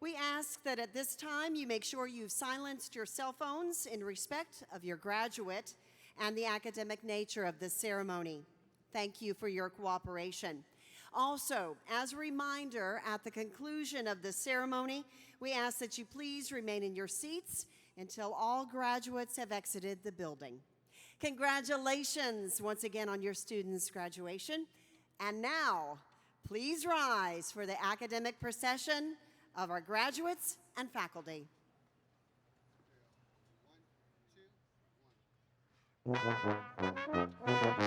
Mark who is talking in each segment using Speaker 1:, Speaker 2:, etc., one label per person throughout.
Speaker 1: We ask that at this time you make sure you've silenced your cell phones in respect of your graduate and the academic nature of this ceremony. Thank you for your cooperation. Also, as a reminder, at the conclusion of the ceremony, we ask that you please remain in your seats until all graduates have exited the building. Congratulations once again on your students' graduation. And now, please rise for the academic procession of our graduates and faculty. 1, 2, 1.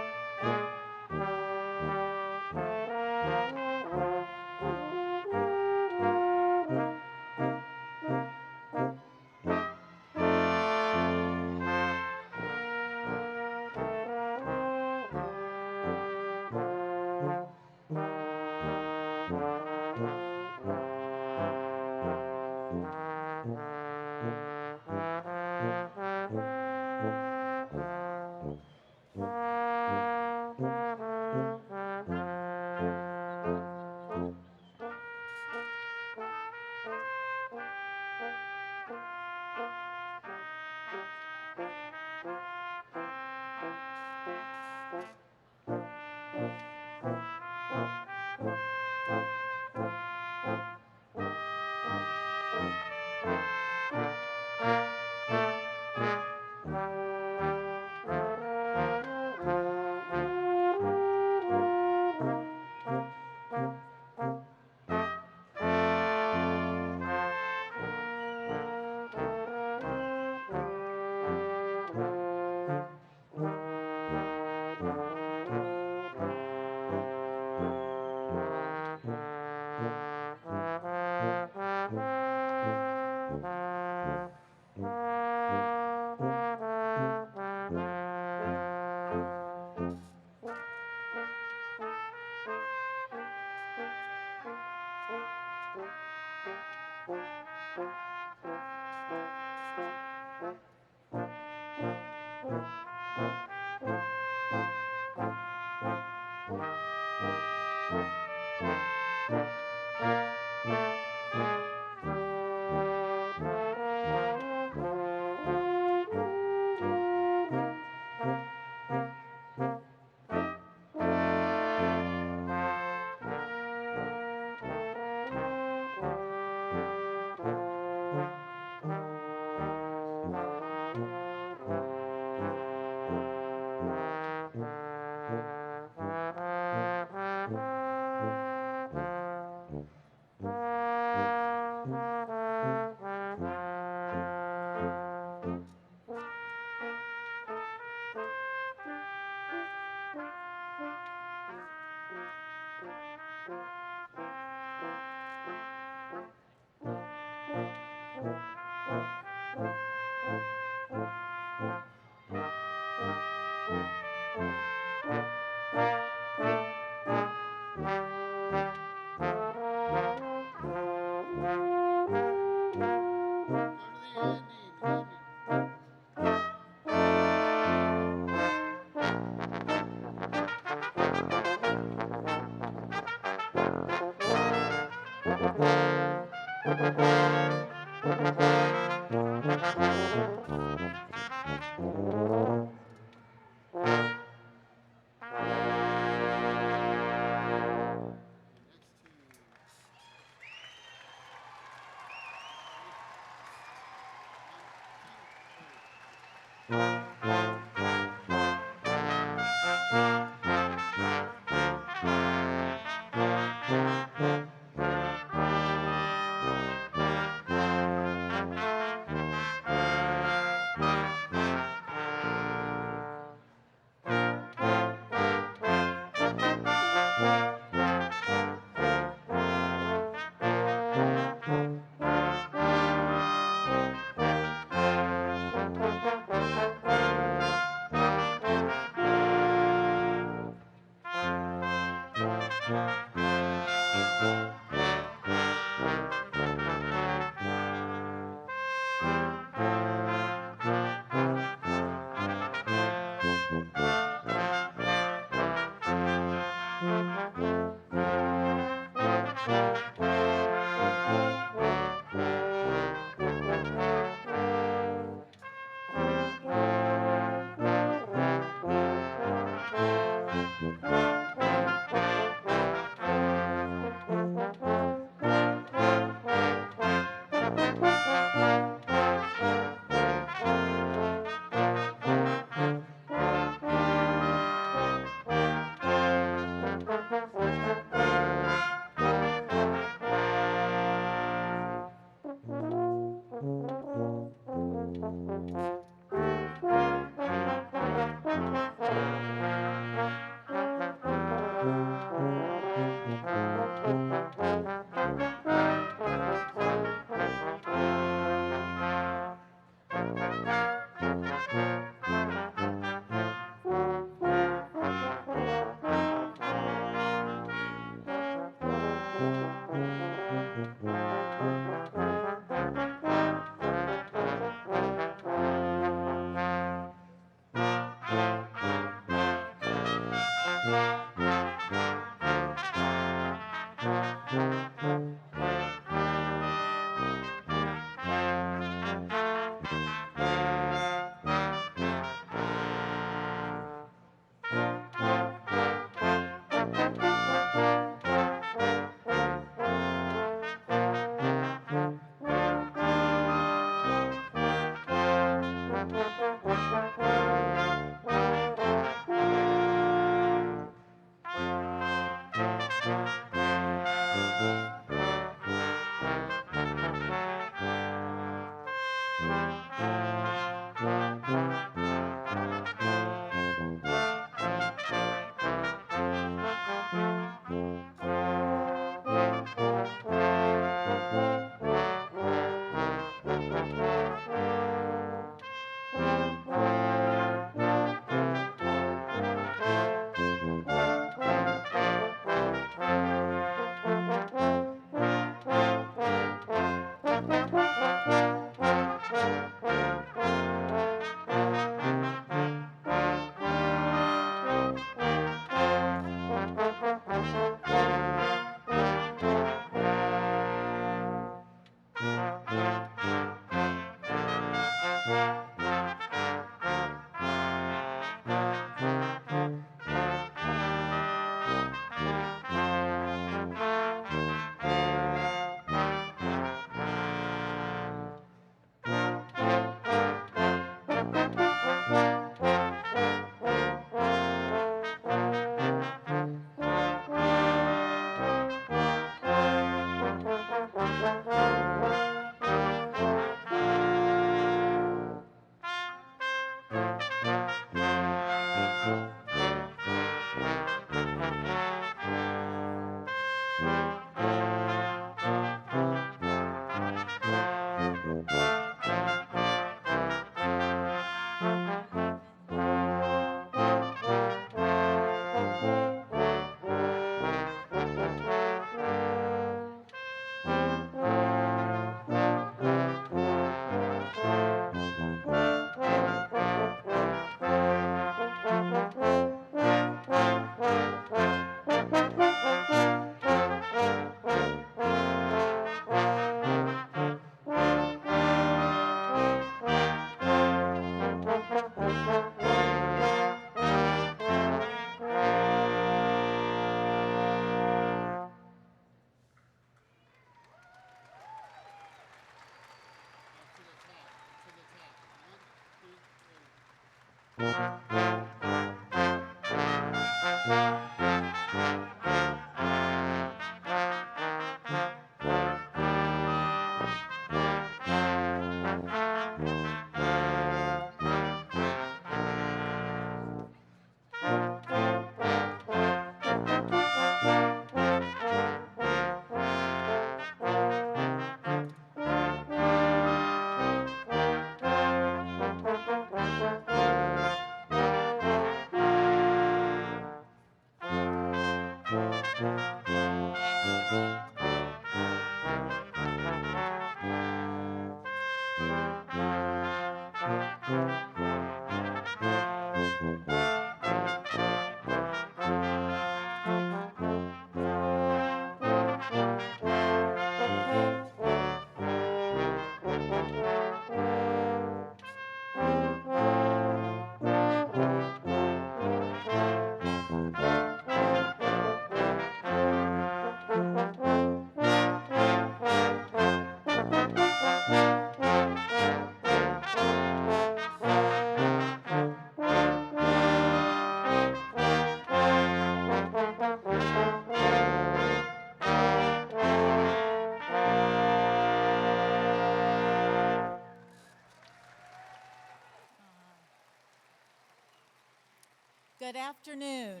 Speaker 2: Good afternoon.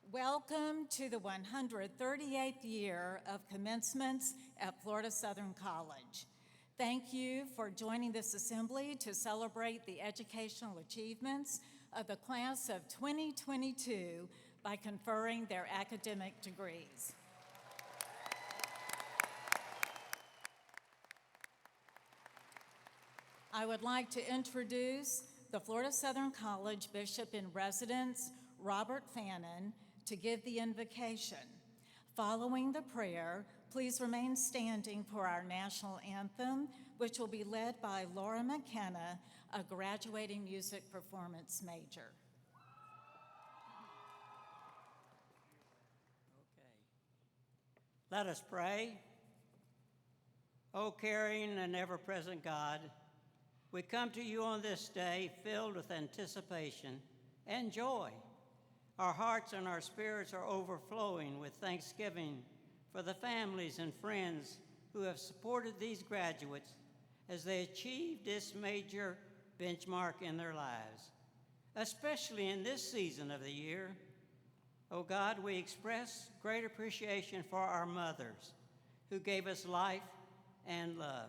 Speaker 2: Welcome to the 138th year of commencements at Florida Southern College. Thank you for joining this assembly to celebrate the educational achievements of the class of 2022 by conferring their academic degrees. I would like to introduce the Florida Southern College Bishop in Residence, Robert Fannin, to give the invocation. Following the prayer, please remain standing for our national anthem, which will be led by Laura McKenna, a graduating music performance major.
Speaker 3: Let us pray. O caring and ever-present God, we come to you on this day filled with anticipation and joy. Our hearts and our spirits are overflowing with thanksgiving for the families and friends who have supported these graduates as they achieve this major benchmark in their lives, especially in this season of the year. Oh God, we express great appreciation for our mothers who gave us life and love.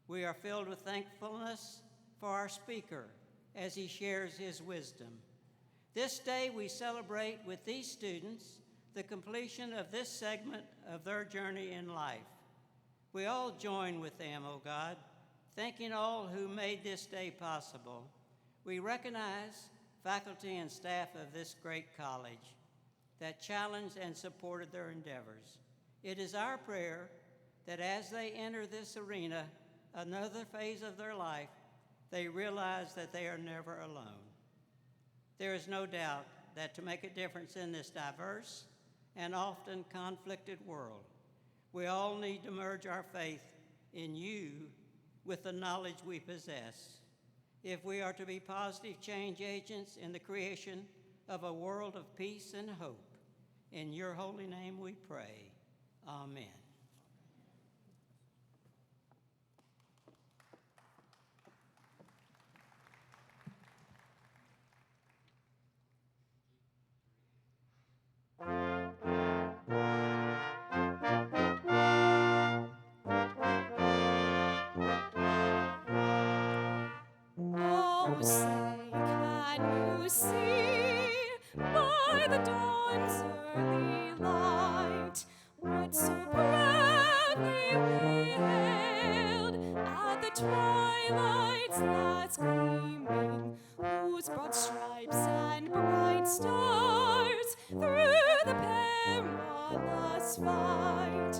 Speaker 3: We are filled with thankfulness for our speaker as he shares his wisdom. This day we celebrate with these students the completion of this segment of their journey in life. We all join with them, oh God, thanking all who made this day possible. We recognize faculty and staff of this great college that challenged and supported their endeavors. It is our prayer that as they enter this arena, another phase of their life, they realize that they are never alone. There is no doubt that to make a difference in this diverse and often conflicted world, we all need to merge our faith in you with the knowledge we possess. If we are to be positive change agents in the creation of a world of peace and hope, in your holy name we pray. Amen.
Speaker 4: Oh, say, can you see by the dawn's early light what so proudly we hailed at the twilight's last gleaming, whose broad stripes and bright stars through the perilous fight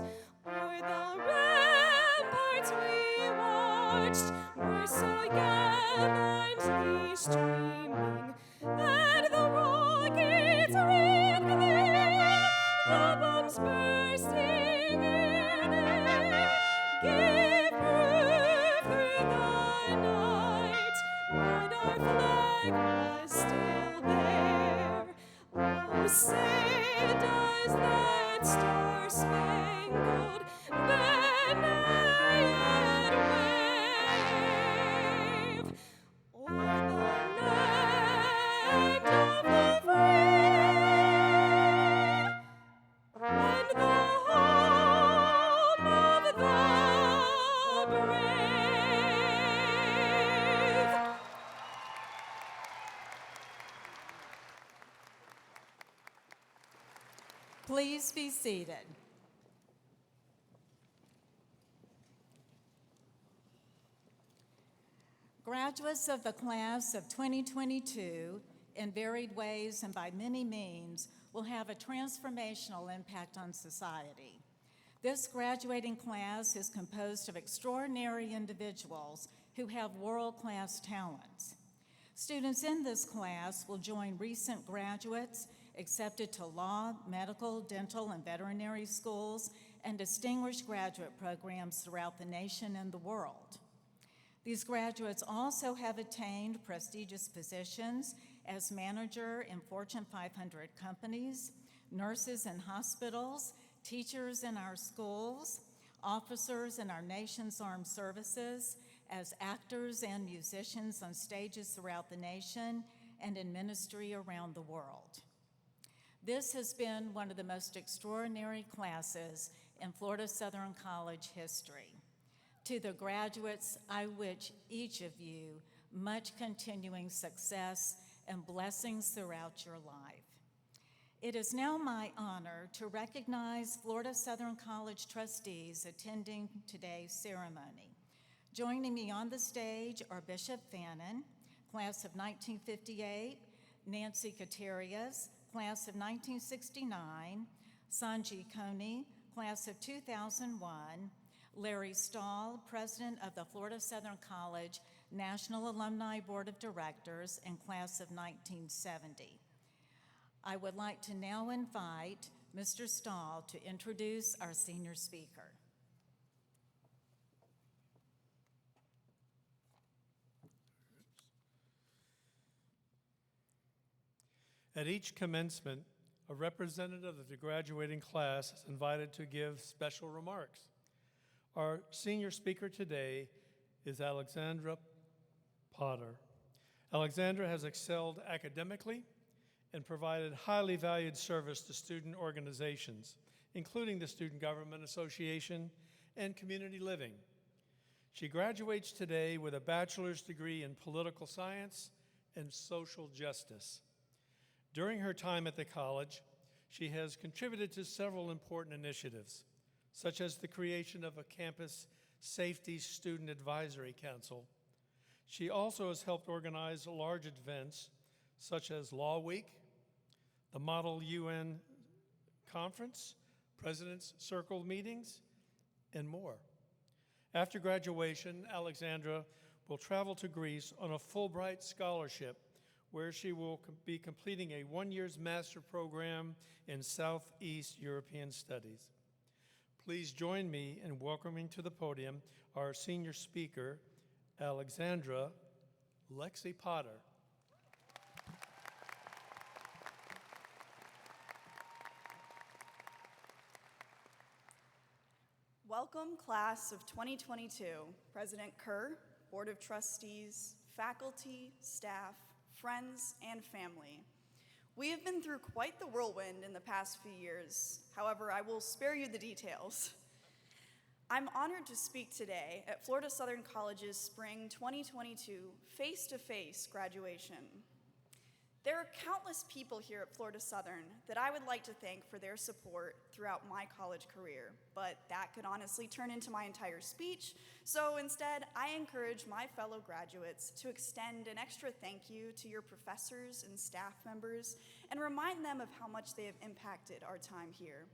Speaker 4: o'er the ramparts we watched were so gallantly streaming, and the rockets red glare, the bombs bursting in air, gave proof through the night that our flag was still there. Oh, say does that star-spangled banner yet wave o'er the land of the free and the home of the brave?
Speaker 2: Please be seated. Graduates of the class of 2022, in varied ways and by many means, will have a transformational impact on society. This graduating class is composed of extraordinary individuals who have world-class talents. Students in this class will join recent graduates accepted to law, medical, dental, and veterinary schools, and distinguished graduate programs throughout the nation and the world. These graduates also have attained prestigious positions as manager in Fortune 500 companies, nurses in hospitals, teachers in our schools, officers in our nation's armed services, as actors and musicians on stages throughout the nation, and in ministry around the world. This has been one of the most extraordinary classes in Florida Southern College history. To the graduates, I wish each of you much continuing success and blessings throughout your life. It is now my honor to recognize Florida Southern College trustees attending today's ceremony. Joining me on the stage are Bishop Fannin, class of 1958, Nancy Katerias, class of 1969, Sanji Coney, class of 2001, Larry Stahl, president of the Florida Southern College National Alumni Board of Directors, and class of 1970. I would like to now invite Mr. Stahl to introduce our senior speaker.
Speaker 5: At each commencement, a representative of the graduating class is invited to give special remarks. Our senior speaker today is Alexandra Potter. Alexandra has excelled academically and provided highly valued service to student organizations, including the Student Government Association and Community Living. She graduates today with a bachelor's degree in political science and social justice. During her time at the college, she has contributed to several important initiatives, such as the creation of a campus safety student advisory council. She also has helped organize large events such as Law Week, the Model UN Conference, President's Circle meetings, and more. After graduation, Alexandra will travel to Greece on a Fulbright scholarship where she will be completing a one-year master program in Southeast European Studies. Please join me in welcoming to the podium our senior speaker, Alexandra Lexi Potter.
Speaker 6: Welcome, class of 2022, President Kerr, Board of Trustees, faculty, staff, friends, and family. We have been through quite the whirlwind in the past few years. However, I will spare you the details. I'm honored to speak today at Florida Southern College's Spring 2022 face-to-face graduation. There are countless people here at Florida Southern that I would like to thank for their support throughout my college career, but that could honestly turn into my entire speech, so instead I encourage my fellow graduates to extend an extra thank you to your professors and staff members and remind them of how much they have impacted our time here.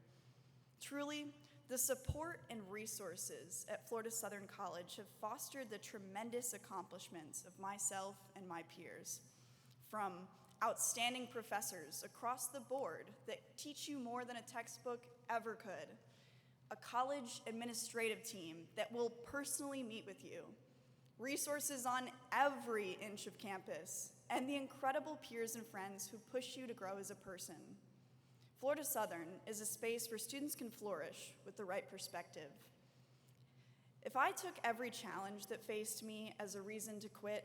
Speaker 6: Truly, the support and resources at Florida Southern College have fostered the tremendous accomplishments of myself and my peers. From outstanding professors across the board that teach you more than a textbook ever could, a college administrative team that will personally meet with you, resources on every inch of campus, and the incredible peers and friends who push you to grow as a person. Florida Southern is a space where students can flourish with the right perspective. If I took every challenge that faced me as a reason to quit,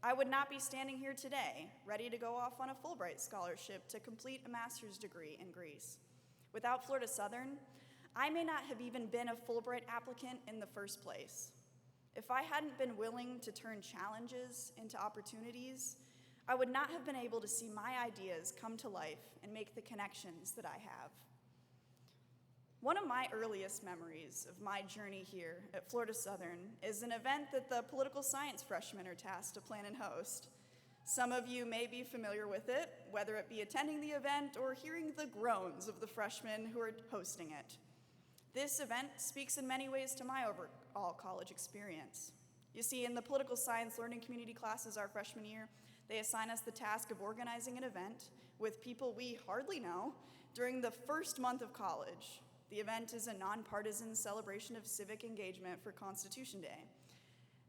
Speaker 6: I would not be standing here today, ready to go off on a Fulbright scholarship to complete a master's degree in Greece. Without Florida Southern, I may not have even been a Fulbright applicant in the first place. If I hadn't been willing to turn challenges into opportunities, I would not have been able to see my ideas come to life and make the connections that I have. One of my earliest memories of my journey here at Florida Southern is an event that the political science freshmen are tasked to plan and host. Some of you may be familiar with it, whether it be attending the event or hearing the groans of the freshmen who are hosting it. This event speaks in many ways to my overall college experience. You see, in the political science learning community classes our freshman year, they assign us the task of organizing an event with people we hardly know during the first month of college. The event is a nonpartisan celebration of civic engagement for Constitution Day.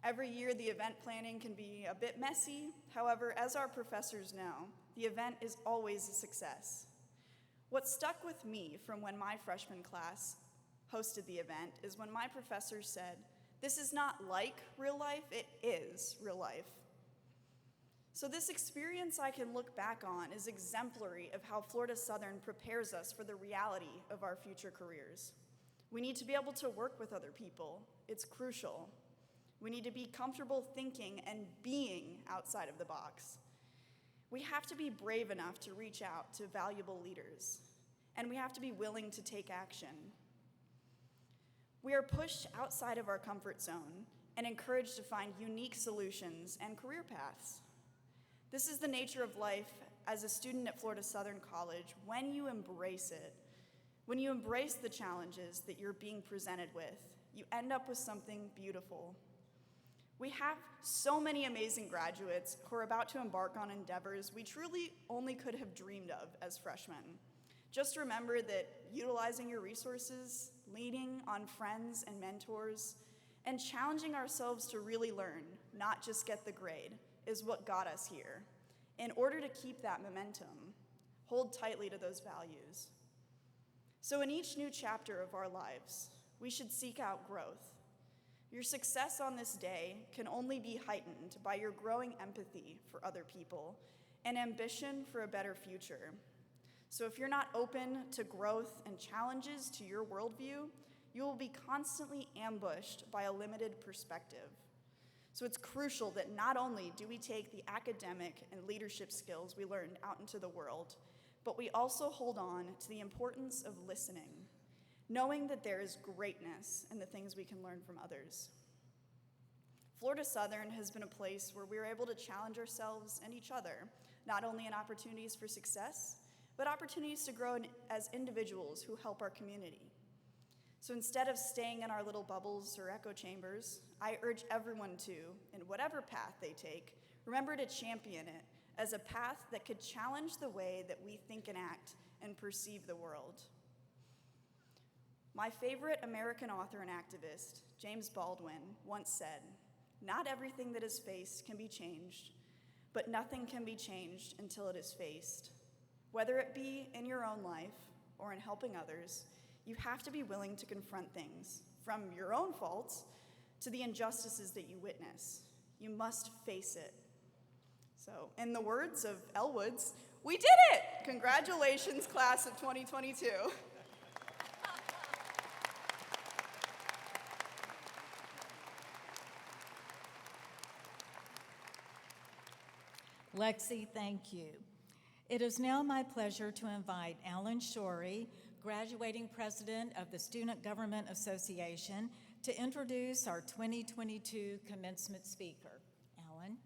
Speaker 6: Every year, the event planning can be a bit messy. However, as our professors know, the event is always a success. What stuck with me from when my freshman class hosted the event is when my professor said, "This is not like real life, it is real life." So this experience I can look back on is exemplary of how Florida Southern prepares us for the reality of our future careers. We need to be able to work with other people. It's crucial. We need to be comfortable thinking and being outside of the box. We have to be brave enough to reach out to valuable leaders, and we have to be willing to take action. We are pushed outside of our comfort zone and encouraged to find unique solutions and career paths. This is the nature of life as a student at Florida Southern College when you embrace it. When you embrace the challenges that you're being presented with, you end up with something beautiful. We have so many amazing graduates who are about to embark on endeavors we truly only could have dreamed of as freshmen. Just remember that utilizing your resources, leaning on friends and mentors, and challenging ourselves to really learn, not just get the grade, is what got us here. In order to keep that momentum, hold tightly to those values. So in each new chapter of our lives, we should seek out growth. Your success on this day can only be heightened by your growing empathy for other people and ambition for a better future. So if you're not open to growth and challenges to your worldview, you will be constantly ambushed by a limited perspective. So it's crucial that not only do we take the academic and leadership skills we learned out into the world, but we also hold on to the importance of listening, knowing that there is greatness in the things we can learn from others. Florida Southern has been a place where we are able to challenge ourselves and each other, not only in opportunities for success, but opportunities to grow as individuals who help our community. So instead of staying in our little bubbles or echo chambers, I urge everyone to, in whatever path they take, remember to champion it as a path that could challenge the way that we think and act and perceive the world. My favorite American author and activist, James Baldwin, once said, "Not everything that is faced can be changed, but nothing can be changed until it is faced." Whether it be in your own life or in helping others, you have to be willing to confront things, from your own faults to the injustices that you witness. You must face it. So, in the words of Elle Woods, we did it! Congratulations, class of 2022.
Speaker 2: Lexi, thank you. It is now my pleasure to invite Alan Shorey, graduating president of the Student Government Association, to introduce our 2022 commencement speaker. Alan.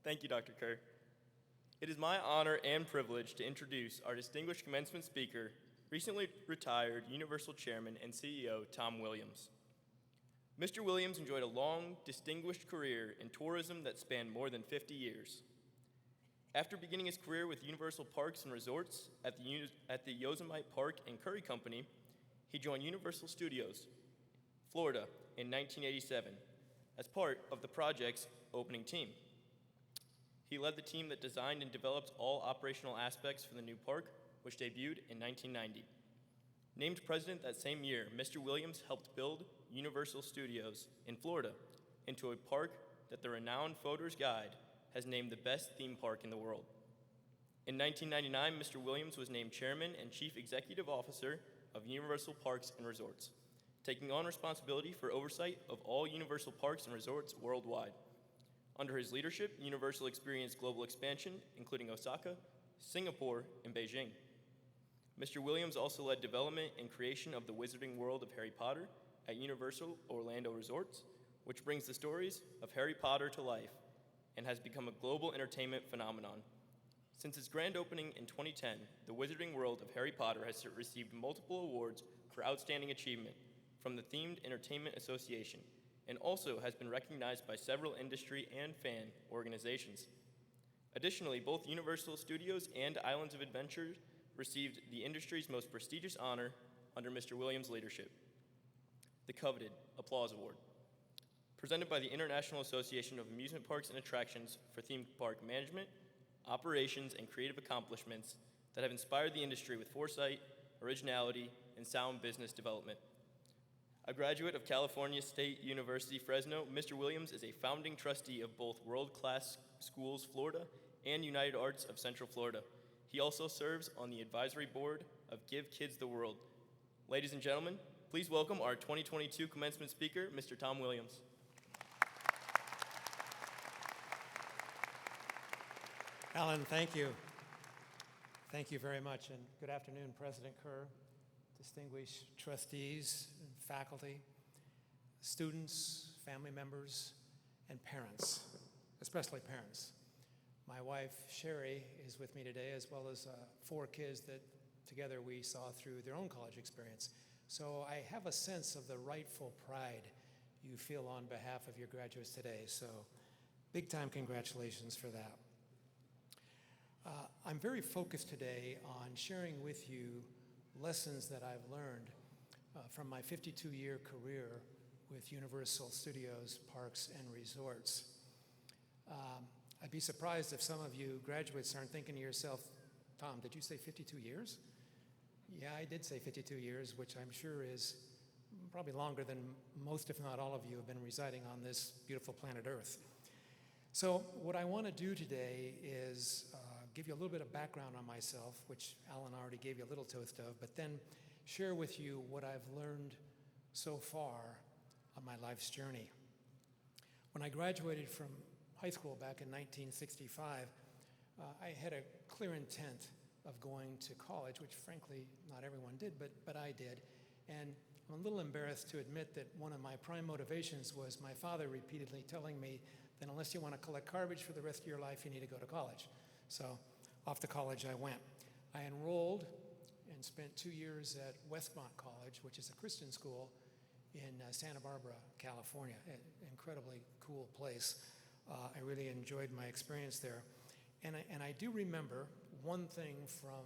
Speaker 7: Thank you, Dr. Kerr. It is my honor and privilege to introduce our distinguished commencement speaker, recently retired Universal Chairman and CEO Tom Williams. Mr. Williams enjoyed a long, distinguished career in tourism that spanned more than 50 years. After beginning his career with Universal Parks and Resorts at the Yosemite Park and Curry Company, he joined Universal Studios, Florida, in 1987 as part of the project's opening team. He led the team that designed and developed all operational aspects for the new park, which debuted in 1990. Named president that same year, Mr. Williams helped build Universal Studios in Florida into a park that the renowned Photo's Guide has named the best theme park in the world. In 1999, Mr. Williams was named chairman and chief executive officer of Universal Parks and Resorts, taking on responsibility for oversight of all Universal Parks and Resorts worldwide. Under his leadership, Universal experienced global expansion, including Osaka, Singapore, and Beijing. Mr. Williams also led development and creation of the Wizarding World of Harry Potter at Universal Orlando Resorts, which brings the stories of Harry Potter to life and has become a global entertainment phenomenon. Since its grand opening in 2010, the Wizarding World of Harry Potter has received multiple awards for outstanding achievement from the Themed Entertainment Association and also has been recognized by several industry and fan organizations. Additionally, both Universal Studios and Islands of Adventure received the industry's most prestigious honor under Mr. Williams' leadership, the coveted Applause Award, presented by the International Association of Amusement Parks and Attractions for theme park management, operations, and creative accomplishments that have inspired the industry with foresight, originality, and sound business development. A graduate of California State University, Fresno, Mr. Williams is a founding trustee of both World Class Schools Florida and United Arts of Central Florida. He also serves on the advisory board of Give Kids the World. Ladies and gentlemen, please welcome our 2022 commencement speaker, Mr. Tom Williams.
Speaker 8: Alan, thank you. Thank you very much, and good afternoon, President Kerr, distinguished trustees and faculty, students, family members, and parents, especially parents. My wife, Sherry, is with me today, as well as 4 kids that together we saw through their own college experience. So I have a sense of the rightful pride you feel on behalf of your graduates today, so big time congratulations for that. I'm very focused today on sharing with you lessons that I've learned from my 52-year career with Universal Studios Parks and Resorts. I'd be surprised if some of you graduates aren't thinking to yourself, Tom, did you say 52 years? Yeah, I did say 52 years, which I'm sure is probably longer than most, if not all of you, have been residing on this beautiful planet Earth. So what I want to do today is give you a little bit of background on myself, which Alan already gave you a little toast of, but then share with you what I've learned so far on my life's journey. When I graduated from high school back in 1965, I had a clear intent of going to college, which frankly not everyone did, but I did. And I'm a little embarrassed to admit that one of my prime motivations was my father repeatedly telling me that unless you want to collect garbage for the rest of your life, you need to go to college. So off to college I went. I enrolled and spent 2 years at Westmont College, which is a Christian school in Santa Barbara, California. An incredibly cool place. I really enjoyed my experience there. And I do remember one thing from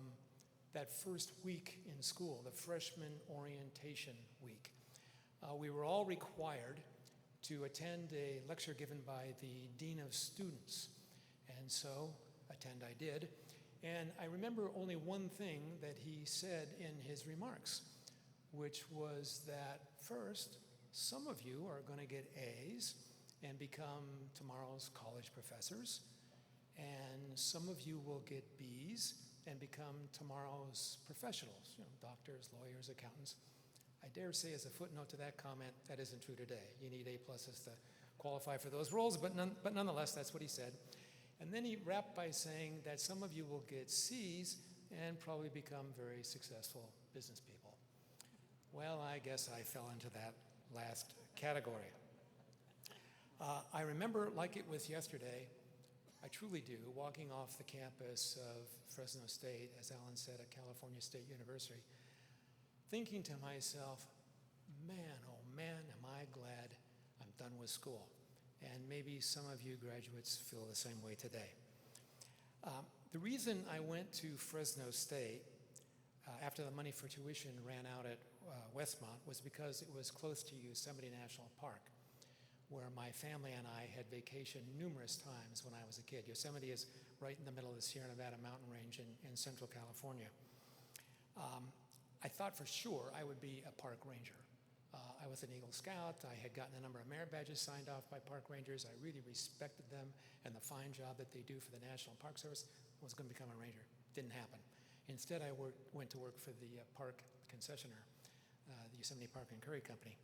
Speaker 8: that first week in school, the freshman orientation week. We were all required to attend a lecture given by the Dean of Students. And so attend I did. And I remember only one thing that he said in his remarks, which was that first, some of you are going to get A's and become tomorrow's college professors, and some of you will get B's and become tomorrow's professionals, doctors, lawyers, accountants. I dare say as a footnote to that comment, that isn't true today. You need A+ to qualify for those roles, but nonetheless, that's what he said. And then he wrapped by saying that some of you will get C's and probably become very successful business people. Well, I guess I fell into that last category. I remember like it was yesterday, I truly do, walking off the campus of Fresno State, as Alan said, at California State University, thinking to myself, man, oh man, am I glad I'm done with school. And maybe some of you graduates feel the same way today. The reason I went to Fresno State after the money for tuition ran out at Westmont was because it was close to Yosemite National Park, where my family and I had vacationed numerous times when I was a kid. Yosemite is right in the middle of the Sierra Nevada mountain range in Central California. I thought for sure I would be a park ranger. I was an Eagle Scout. I had gotten a number of merit badges signed off by park rangers. I really respected them and the fine job that they do for the National Park Service. I was going to become a ranger. Didn't happen. Instead, I went to work for the park concessionaire, the Yosemite Park and Curry Company.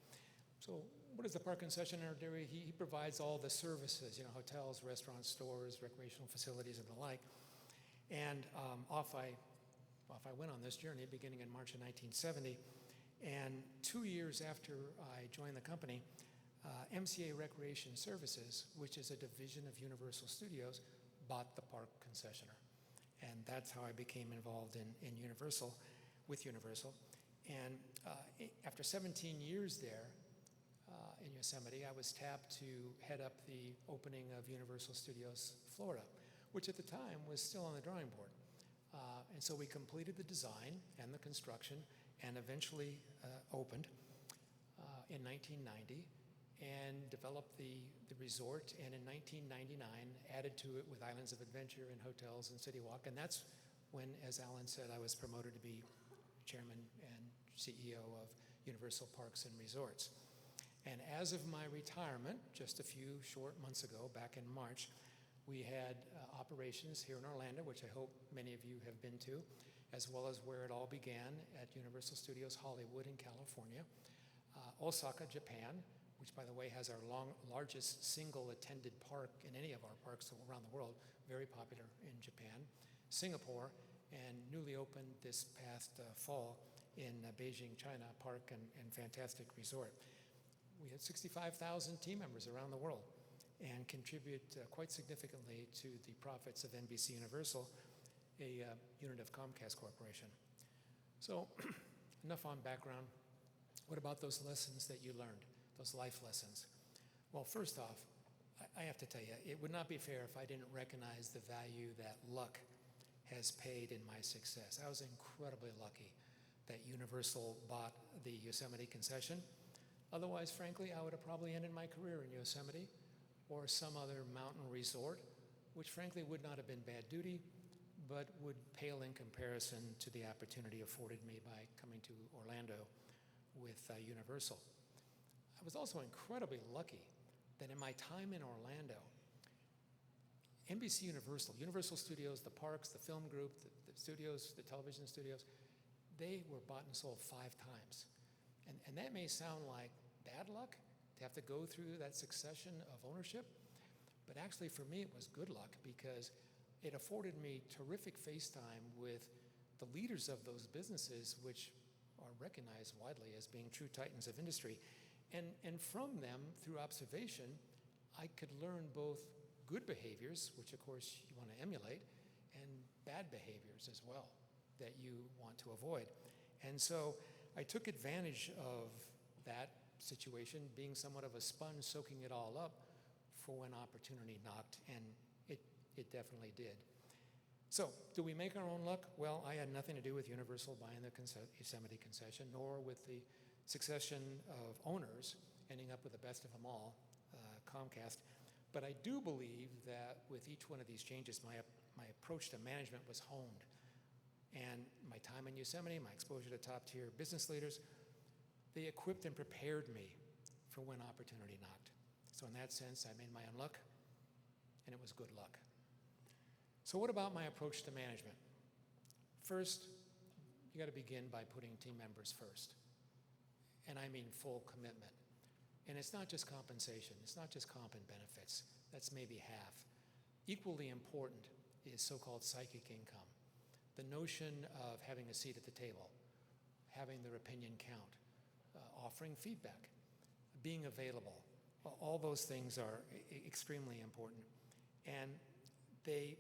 Speaker 8: So what does the park concessionaire do? He provides all the services, hotels, restaurants, stores, recreational facilities, and the like. And off I went on this journey beginning in March of 1970. And 2 years after I joined the company, MCA Recreation Services, which is a division of Universal Studios, bought the park concessionaire. And that's how I became involved with Universal. And after 17 years there in Yosemite, I was tapped to head up the opening of Universal Studios Florida, which at the time was still on the drawing board. And so we completed the design and the construction and eventually opened in 1990 and developed the resort, and in 1999 added to it with Islands of Adventure and hotels and City Walk. And that's when, as Alan said, I was promoted to be chairman and CEO of Universal Parks and Resorts. And as of my retirement, just a few short months ago, back in March, we had operations here in Orlando, which I hope many of you have been to, as well as where it all began at Universal Studios Hollywood in California, Osaka, Japan, which by the way has our largest single attended park in any of our parks around the world, very popular in Japan, Singapore, and newly opened this past fall in Beijing, China, park and fantastic resort. We had 65,000 team members around the world and contribute quite significantly to the profits of NBC Universal, a unit of Comcast Corporation. So enough on background. What about those lessons that you learned, those life lessons? Well, first off, I have to tell you, it would not be fair if I didn't recognize the value that luck has paid in my success. I was incredibly lucky that Universal bought the Yosemite concession. Otherwise, frankly, I would have probably ended my career in Yosemite or some other mountain resort, which frankly would not have been bad duty, but would pale in comparison to the opportunity afforded me by coming to Orlando with Universal. I was also incredibly lucky that in my time in Orlando, NBC Universal Studios, the parks, the film group, the studios, the television studios, they were bought and sold 5 times. And that may sound like bad luck to have to go through that succession of ownership, but actually for me it was good luck because it afforded me terrific face time with the leaders of those businesses, which are recognized widely as being true titans of industry. And from them, through observation, I could learn both good behaviors, which of course you want to emulate, and bad behaviors as well that you want to avoid. And so I took advantage of that situation, being somewhat of a sponge, soaking it all up for when opportunity knocked, and it definitely did. So, do we make our own luck? Well, I had nothing to do with Universal buying the Yosemite concession, nor with the succession of owners ending up with the best of them all, Comcast. But I do believe that with each one of these changes, my approach to management was honed. And my time in Yosemite, my exposure to top-tier business leaders, they equipped and prepared me for when opportunity knocked. So in that sense, I made my own luck, and it was good luck. So what about my approach to management? First, you got to begin by putting team members first. And I mean full commitment. And it's not just compensation. It's not just comp and benefits. That's maybe half. Equally important is so-called psychic income. The notion of having a seat at the table, having their opinion count, offering feedback, being available. All those things are extremely important. And they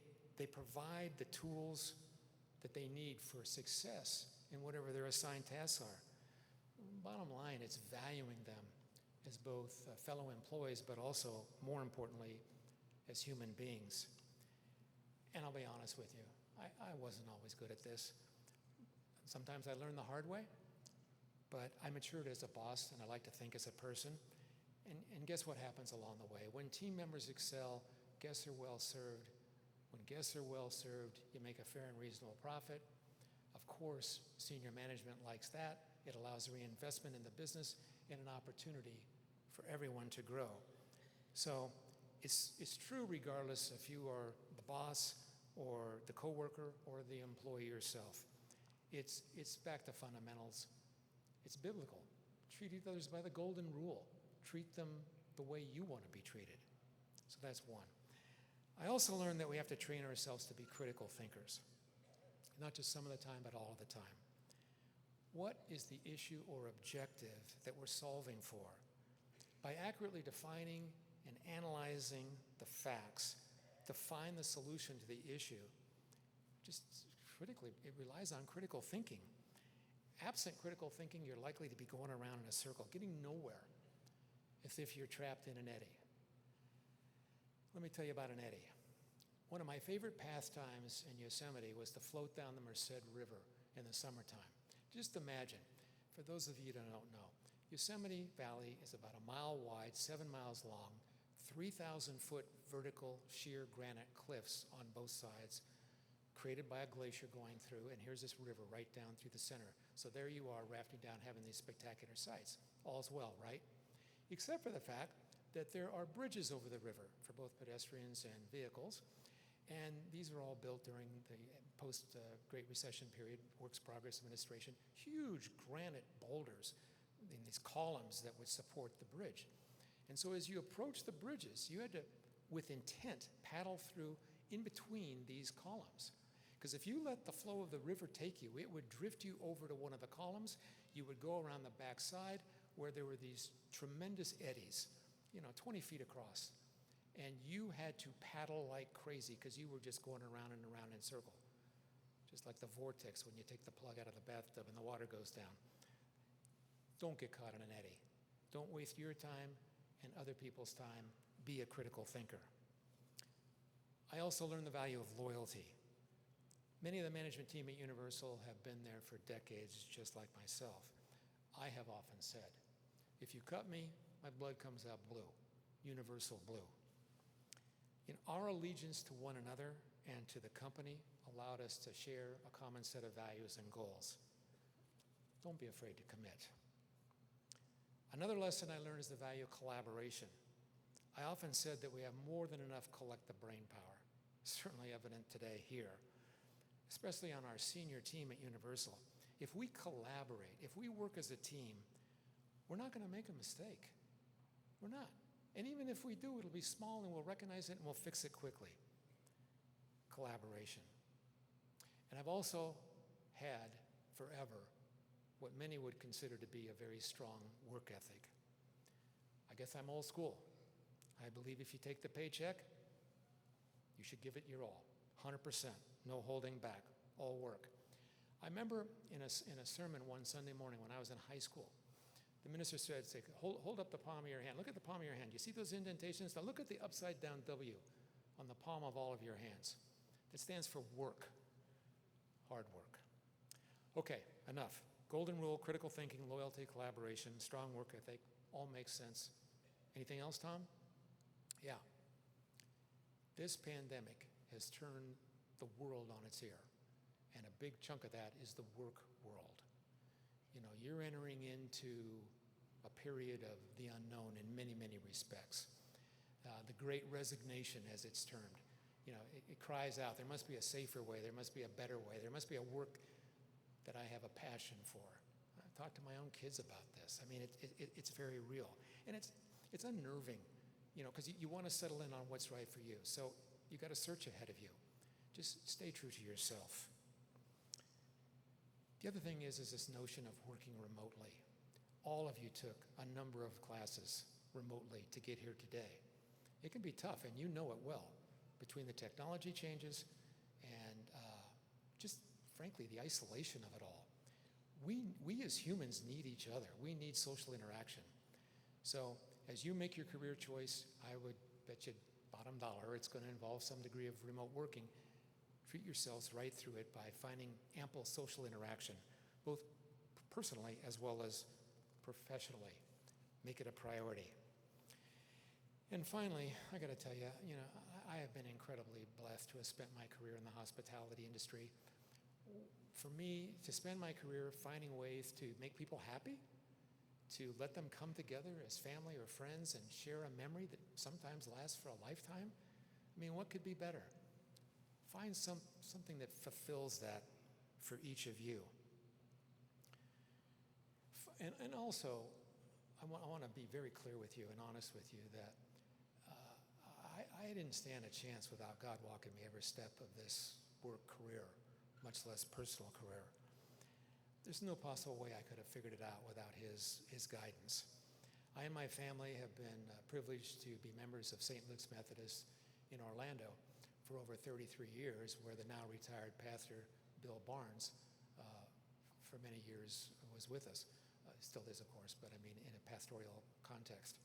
Speaker 8: provide the tools that they need for success in whatever their assigned tasks are. Bottom line, it's valuing them as both fellow employees, but also, more importantly, as human beings. And I'll be honest with you, I wasn't always good at this. Sometimes I learned the hard way, but I matured as a boss, and I like to think as a person. And guess what happens along the way? When team members excel, guests are well served. When guests are well served, you make a fair and reasonable profit. Of course, senior management likes that. It allows reinvestment in the business and an opportunity for everyone to grow. So it's true regardless if you are the boss or the coworker or the employee yourself. It's back to fundamentals. It's biblical. Treat others by the golden rule. Treat them the way you want to be treated. So that's one. I also learned that we have to train ourselves to be critical thinkers. Not just some of the time, but all of the time. What is the issue or objective that we're solving for? By accurately defining and analyzing the facts to find the solution to the issue, just critically, it relies on critical thinking. Absent critical thinking, you're likely to be going around in a circle, getting nowhere, as if you're trapped in an eddy. Let me tell you about an eddy. One of my favorite pastimes in Yosemite was to float down the Merced River in the summertime. Just imagine, for those of you that don't know, Yosemite Valley is about 1 mile wide, 7 miles long, 3,000-foot vertical sheer granite cliffs on both sides, created by a glacier going through, and here's this river right down through the center. So there you are, rafting down, having these spectacular sights. All's well, right? Except for the fact that there are bridges over the river for both pedestrians and vehicles, and these were all built during the post-Great Recession period, Works Progress Administration, huge granite boulders in these columns that would support the bridge. And so as you approach the bridges, you had to, with intent, paddle through in between these columns. Because if you let the flow of the river take you, it would drift you over to one of the columns. You would go around the backside where there were these tremendous eddies, 20 feet across. And you had to paddle like crazy because you were just going around and around in a circle. Just like the vortex when you take the plug out of the bathtub and the water goes down. Don't get caught in an eddy. Don't waste your time and other people's time. Be a critical thinker. I also learned the value of loyalty. Many of the management team at Universal have been there for decades, just like myself. I have often said, if you cut me, my blood comes out blue, universal blue. In our allegiance to one another and to the company allowed us to share a common set of values and goals. Don't be afraid to commit. Another lesson I learned is the value of collaboration. I often said that we have more than enough collective brain power, certainly evident today here, especially on our senior team at Universal. If we collaborate, if we work as a team, we're not going to make a mistake. We're not. And even if we do, it'll be small and we'll recognize it and we'll fix it quickly. Collaboration. And I've also had forever what many would consider to be a very strong work ethic. I guess I'm old school. I believe if you take the paycheck, you should give it your all, 100%, no holding back, all work. I remember in a sermon one Sunday morning when I was in high school, the minister said, hold up the palm of your hand. Look at the palm of your hand. You see those indentations? Now look at the upside down W on the palm of all of your hands. That stands for work, hard work. Okay, enough. Golden rule, critical thinking, loyalty, collaboration, strong work ethic, all makes sense. Anything else, Tom? Yeah. This pandemic has turned the world on its ear, and a big chunk of that is the work world. You're entering into a period of the unknown in many, many respects. The great resignation, as it's termed, it cries out, there must be a safer way, there must be a better way, there must be a work that I have a passion for. I talk to my own kids about this. I mean, it's very real. And it's unnerving, because you want to settle in on what's right for you. So you got a search ahead of you. Just stay true to yourself. The other thing is this notion of working remotely. All of you took a number of classes remotely to get here today. It can be tough, and you know it well, between the technology changes and just, frankly, the isolation of it all. We as humans need each other. We need social interaction. So as you make your career choice, I would bet you bottom dollar it's going to involve some degree of remote working. Treat yourselves right through it by finding ample social interaction, both personally as well as professionally. Make it a priority. And finally, I got to tell you, I have been incredibly blessed to have spent my career in the hospitality industry. For me, to spend my career finding ways to make people happy, to let them come together as family or friends and share a memory that sometimes lasts for a lifetime, I mean, what could be better? Find something that fulfills that for each of you. And also, I want to be very clear with you and honest with you that I didn't stand a chance without God walking me every step of this work career, much less personal career. There's no possible way I could have figured it out without His guidance. I and my family have been privileged to be members of St. Luke's Methodist in Orlando for over 33 years, where the now retired pastor, Bill Barnes, for many years was with us. Still is, of course, but I mean in a pastoral context.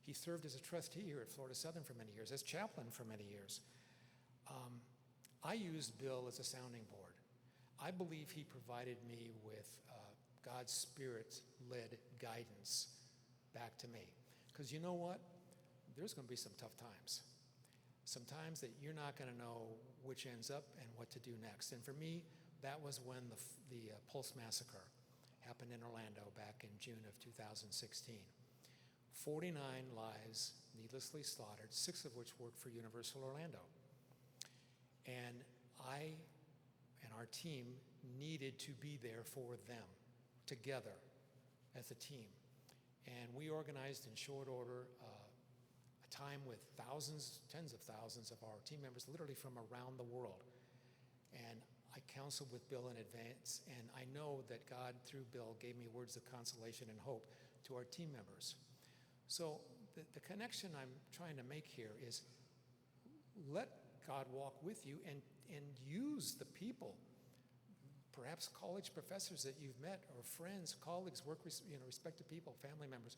Speaker 8: He served as a trustee here at Florida Southern for many years, as chaplain for many years. I used Bill as a sounding board. I believe he provided me with God's Spirit-led guidance back to me. Because you know what? There's going to be some tough times. sometimes that you're not going to know which ends up and what to do next. And for me, that was when the Pulse Massacre happened in Orlando back in June of 2016. 49 lives needlessly slaughtered, 6 of which worked for Universal Orlando. And I and our team needed to be there for them, together as a team. And we organized in short order a time with thousands, tens of thousands of our team members, literally from around the world. And I counseled with Bill in advance, and I know that God, through Bill, gave me words of consolation and hope to our team members. So the connection I'm trying to make here is let God walk with you and use the people, perhaps college professors that you've met, or friends, colleagues, respected people, family members,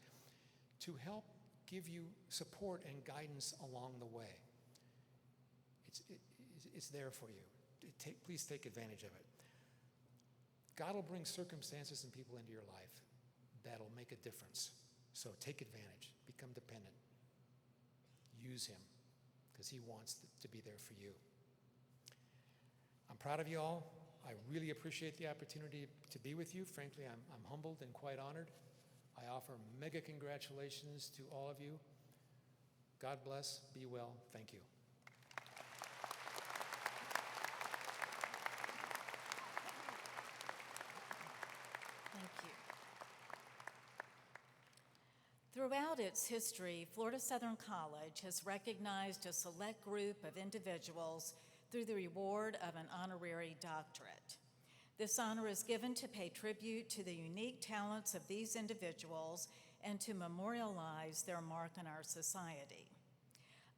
Speaker 8: to help give you support and guidance along the way. It's there for you. Please take advantage of it. God will bring circumstances and people into your life that'll make a difference. So take advantage, become dependent, use him, because he wants to be there for you. I'm proud of you all. I really appreciate the opportunity to be with you. Frankly, I'm humbled and quite honored. I offer mega congratulations to all of you. God bless, be well, thank you.
Speaker 2: Thank you. Throughout its history, Florida Southern College has recognized a select group of individuals through the reward of an honorary doctorate. This honor is given to pay tribute to the unique talents of these individuals and to memorialize their mark in our society.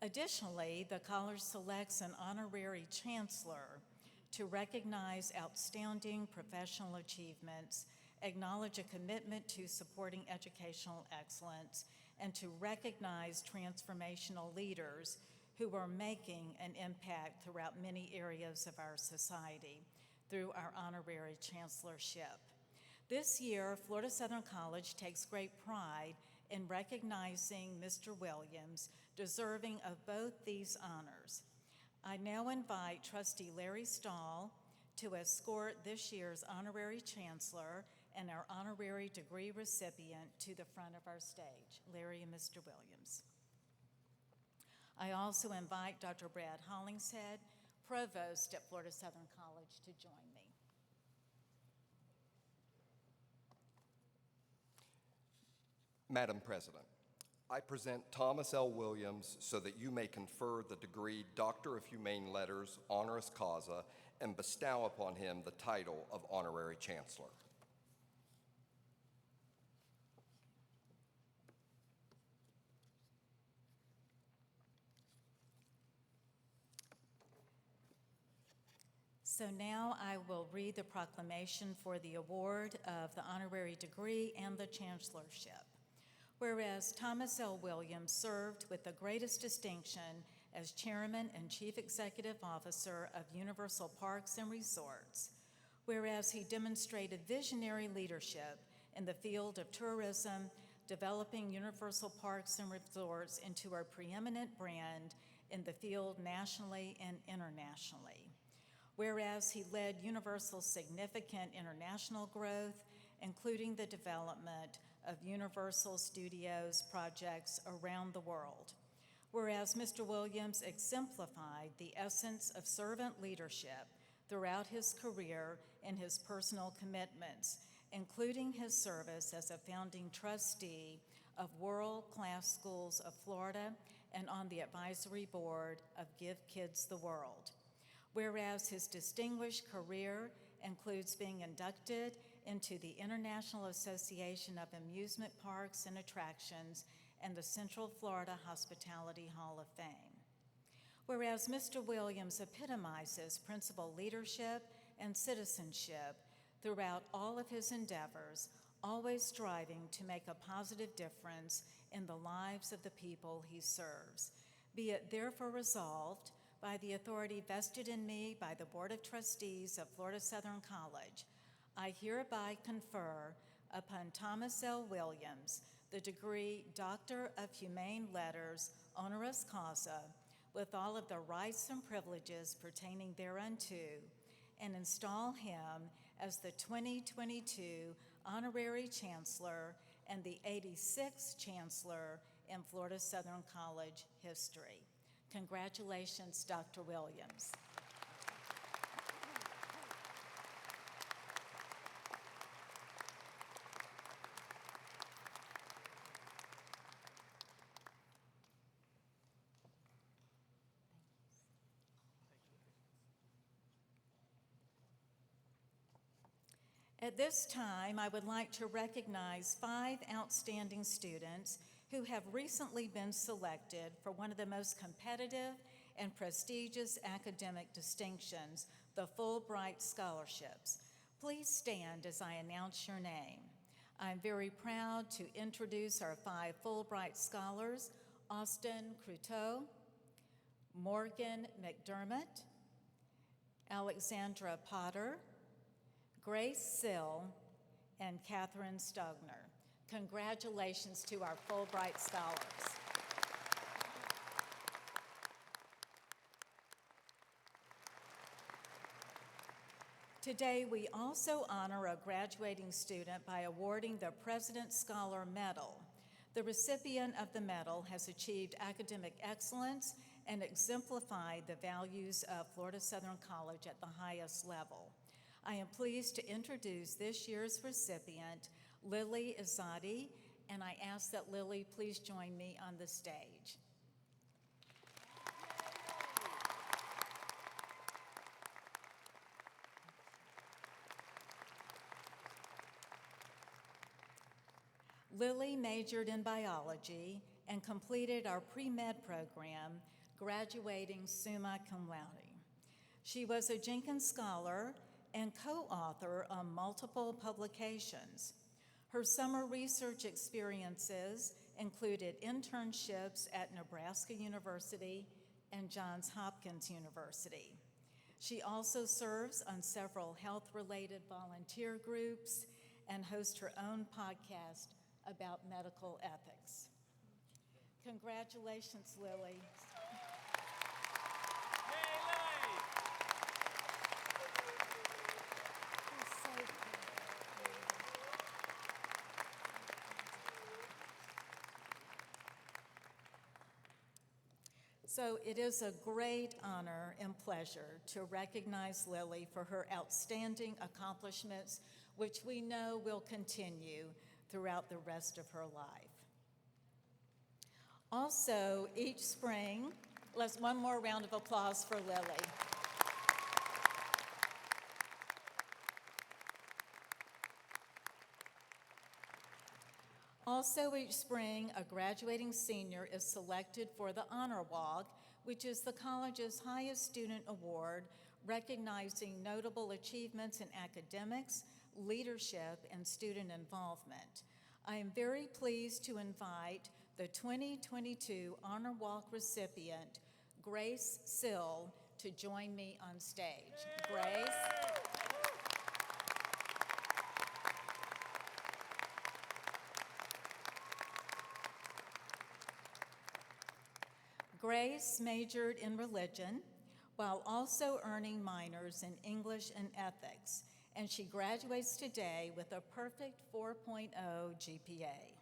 Speaker 2: Additionally, the college selects an honorary chancellor to recognize outstanding professional achievements, acknowledge a commitment to supporting educational excellence, and to recognize transformational leaders who are making an impact throughout many areas of our society through our honorary chancellorship. This year, Florida Southern College takes great pride in recognizing Mr. Williams, deserving of both these honors. I now invite Trustee Larry Stahl to escort this year's honorary chancellor and our honorary degree recipient to the front of our stage, Larry and Mr. Williams. I also invite Dr. Brad Hollingshead, Provost at Florida Southern College, to join me.
Speaker 9: Madam President, I present Thomas L. Williams so that you may confer the degree Doctor of Humane Letters, honoris causa, and bestow upon him the title of Honorary Chancellor.
Speaker 2: So now I will read the proclamation for the award of the honorary degree and the chancellorship. Whereas Thomas L. Williams served with the greatest distinction as Chairman and Chief Executive Officer of Universal Parks and Resorts, whereas he demonstrated visionary leadership in the field of tourism, developing Universal Parks and Resorts into a preeminent brand in the field nationally and internationally. Whereas he led Universal's significant international growth, including the development of Universal Studios projects around the world. Whereas Mr. Williams exemplified the essence of servant leadership throughout his career and his personal commitments, including his service as a founding trustee of world-class schools of Florida and on the advisory board of Give Kids the World. Whereas his distinguished career includes being inducted into the International Association of Amusement Parks and Attractions and the Central Florida Hospitality Hall of Fame. Whereas Mr. Williams epitomizes principled leadership and citizenship throughout all of his endeavors, always striving to make a positive difference in the lives of the people he serves. Be it therefore resolved by the authority vested in me by the Board of Trustees of Florida Southern College, I hereby confer upon Thomas L. Williams the degree Doctor of Humane Letters, honoris causa, with all of the rights and privileges pertaining thereunto, and install him as the 2022 Honorary Chancellor and the 86th Chancellor in Florida Southern College history. Congratulations, Dr. Williams. At this time, I would like to recognize 5 outstanding students who have recently been selected for one of the most competitive and prestigious academic distinctions, the Fulbright Scholarships. Please stand as I announce your name. I'm very proud to introduce our 5 Fulbright Scholars: Austin Cruteau, Morgan McDermott, Alexandra Potter, Grace Sill, and Catherine Stogner. Congratulations to our Fulbright Scholars. Today, we also honor a graduating student by awarding the President's Scholar Medal. The recipient of the medal has achieved academic excellence and exemplified the values of Florida Southern College at the highest level. I am pleased to introduce this year's recipient, Lilly Izzati, and I ask that Lilly please join me on the stage. Lilly majored in biology and completed our pre-med program, graduating summa cum laude. She was a Jenkins Scholar and co-author on multiple publications. Her summer research experiences included internships at Nebraska University and Johns Hopkins University. She also serves on several health-related volunteer groups and hosts her own podcast about medical ethics. Congratulations, Lilly. So it is a great honor and pleasure to recognize Lilly for her outstanding accomplishments, which we know will continue throughout the rest of her life. Also, each spring, let's one more round of applause for Lilly. Also, each spring, a graduating senior is selected for the Honor Walk, which is the college's highest student award, recognizing notable achievements in academics, leadership, and student involvement. I am very pleased to invite the 2022 Honor Walk recipient, Grace Sill, to join me on stage. Grace. Grace majored in religion while also earning minors in English and ethics, and she graduates today with a perfect 4.0 GPA.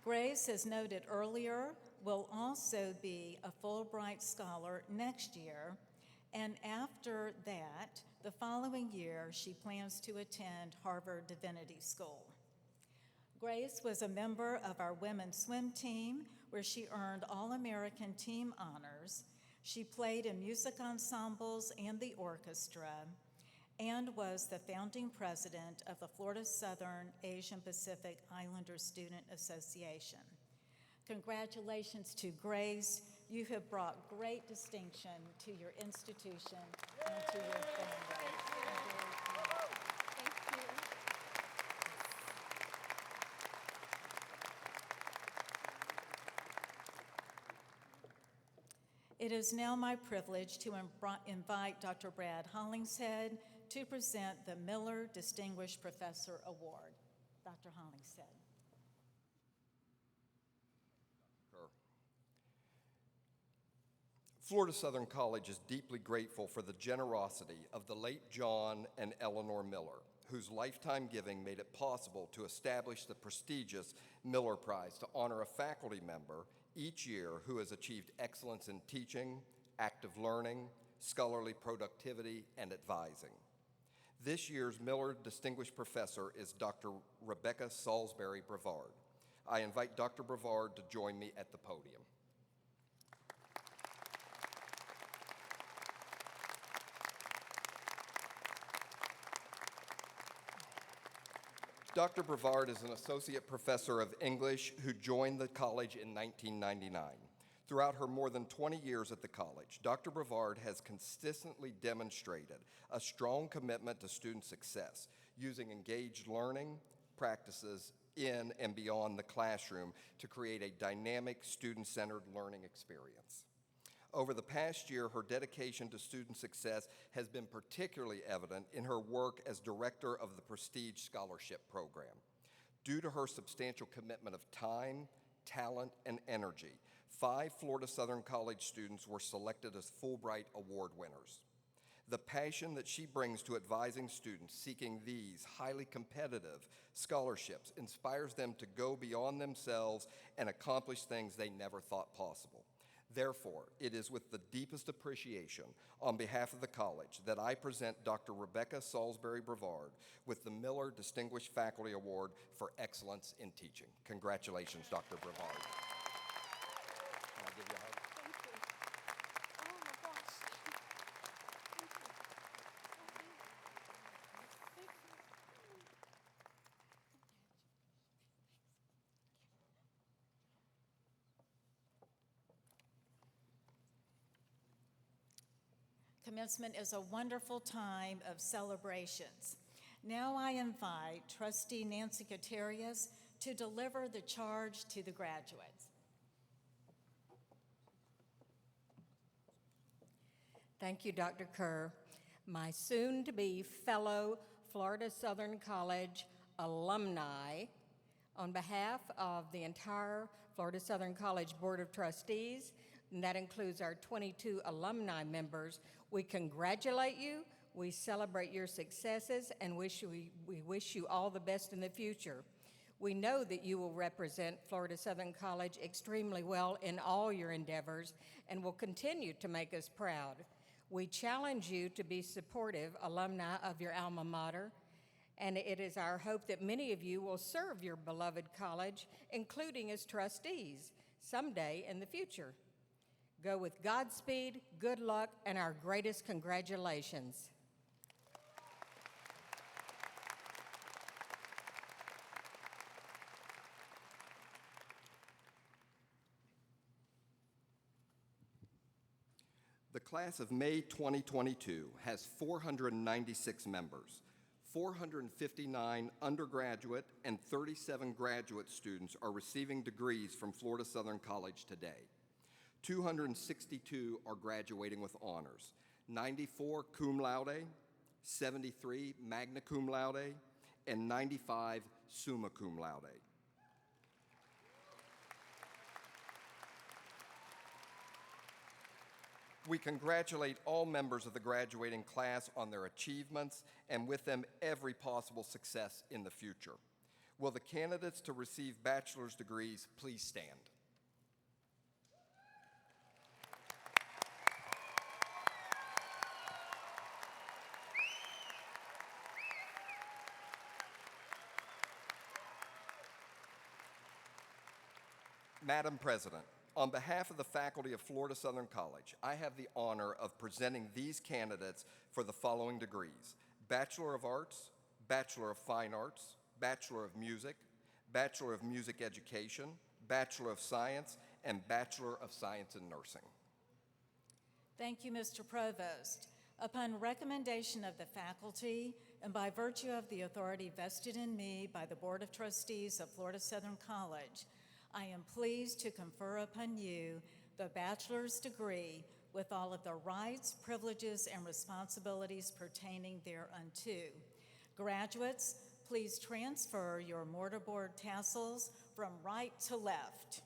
Speaker 2: Grace, as noted earlier, will also be a Fulbright Scholar next year, and after that, the following year, she plans to attend Harvard Divinity School. Grace was a member of our women's swim team, where she earned All-American team honors. She played in music ensembles and the orchestra, and was the founding president of the Florida Southern Asian Pacific Islander Student Association. Congratulations to Grace. You have brought great distinction to your institution and to your family.
Speaker 4: Thank you.
Speaker 2: It is now my privilege to invite Dr. Brad Hollingshead to present the Miller Distinguished Professor Award. Dr. Hollingshead.
Speaker 9: Florida Southern College is deeply grateful for the generosity of the late John and Eleanor Miller, whose lifetime giving made it possible to establish the prestigious Miller Prize to honor a faculty member each year who has achieved excellence in teaching, active learning, scholarly productivity, and advising. This year's Miller Distinguished Professor is Dr. Rebecca Salisbury Brevard. I invite Dr. Brevard to join me at the podium. Dr. Brevard is an associate professor of English who joined the college in 1999. Throughout her more than 20 years at the college, Dr. Brevard has consistently demonstrated a strong commitment to student success, using engaged learning practices in and beyond the classroom to create a dynamic, student-centered learning experience. Over the past year, her dedication to student success has been particularly evident in her work as director of the Prestige Scholarship Program. Due to her substantial commitment of time, talent, and energy, 5 Florida Southern College students were selected as Fulbright Award winners. The passion that she brings to advising students seeking these highly competitive scholarships inspires them to go beyond themselves and accomplish things they never thought possible. Therefore, it is with the deepest appreciation on behalf of the college that I present Dr. Rebecca Salisbury Brevard with the Miller Distinguished Faculty Award for Excellence in Teaching. Congratulations, Dr. Brevard. Can I give you a hug?
Speaker 6: Thank you. Oh my gosh. Thank you. Thank you.
Speaker 2: Commencement is a wonderful time of celebrations. Now I invite Trustee Nancy Gutierrez to deliver the charge to the graduates.
Speaker 10: Thank you, Dr. Kerr. My soon-to-be fellow Florida Southern College alumni, on behalf of the entire Florida Southern College Board of Trustees, and that includes our 22 alumni members, we congratulate you, we celebrate your successes, and we wish you all the best in the future. We know that you will represent Florida Southern College extremely well in all your endeavors and will continue to make us proud. We challenge you to be supportive alumni of your alma mater, and it is our hope that many of you will serve your beloved college, including as trustees, someday in the future. Go with Godspeed, good luck, and our greatest congratulations.
Speaker 9: The class of May 2022 has 496 members. 459 undergraduate and 37 graduate students are receiving degrees from Florida Southern College today. 262 are graduating with honors, 94 cum laude, 73 magna cum laude, and 95 summa cum laude. We congratulate all members of the graduating class on their achievements and with them every possible success in the future. Will the candidates to receive bachelor's degrees please stand? Madam President, on behalf of the faculty of Florida Southern College, I have the honor of presenting these candidates for the following degrees: Bachelor of Arts, Bachelor of Fine Arts, Bachelor of Music, Bachelor of Music Education, Bachelor of Science, and Bachelor of Science in Nursing.
Speaker 2: Thank you, Mr. Provost. Upon recommendation of the faculty and by virtue of the authority vested in me by the Board of Trustees of Florida Southern College, I am pleased to confer upon you the bachelor's degree with all of the rights, privileges, and responsibilities pertaining thereunto. Graduates, please transfer your mortarboard tassels from right to left.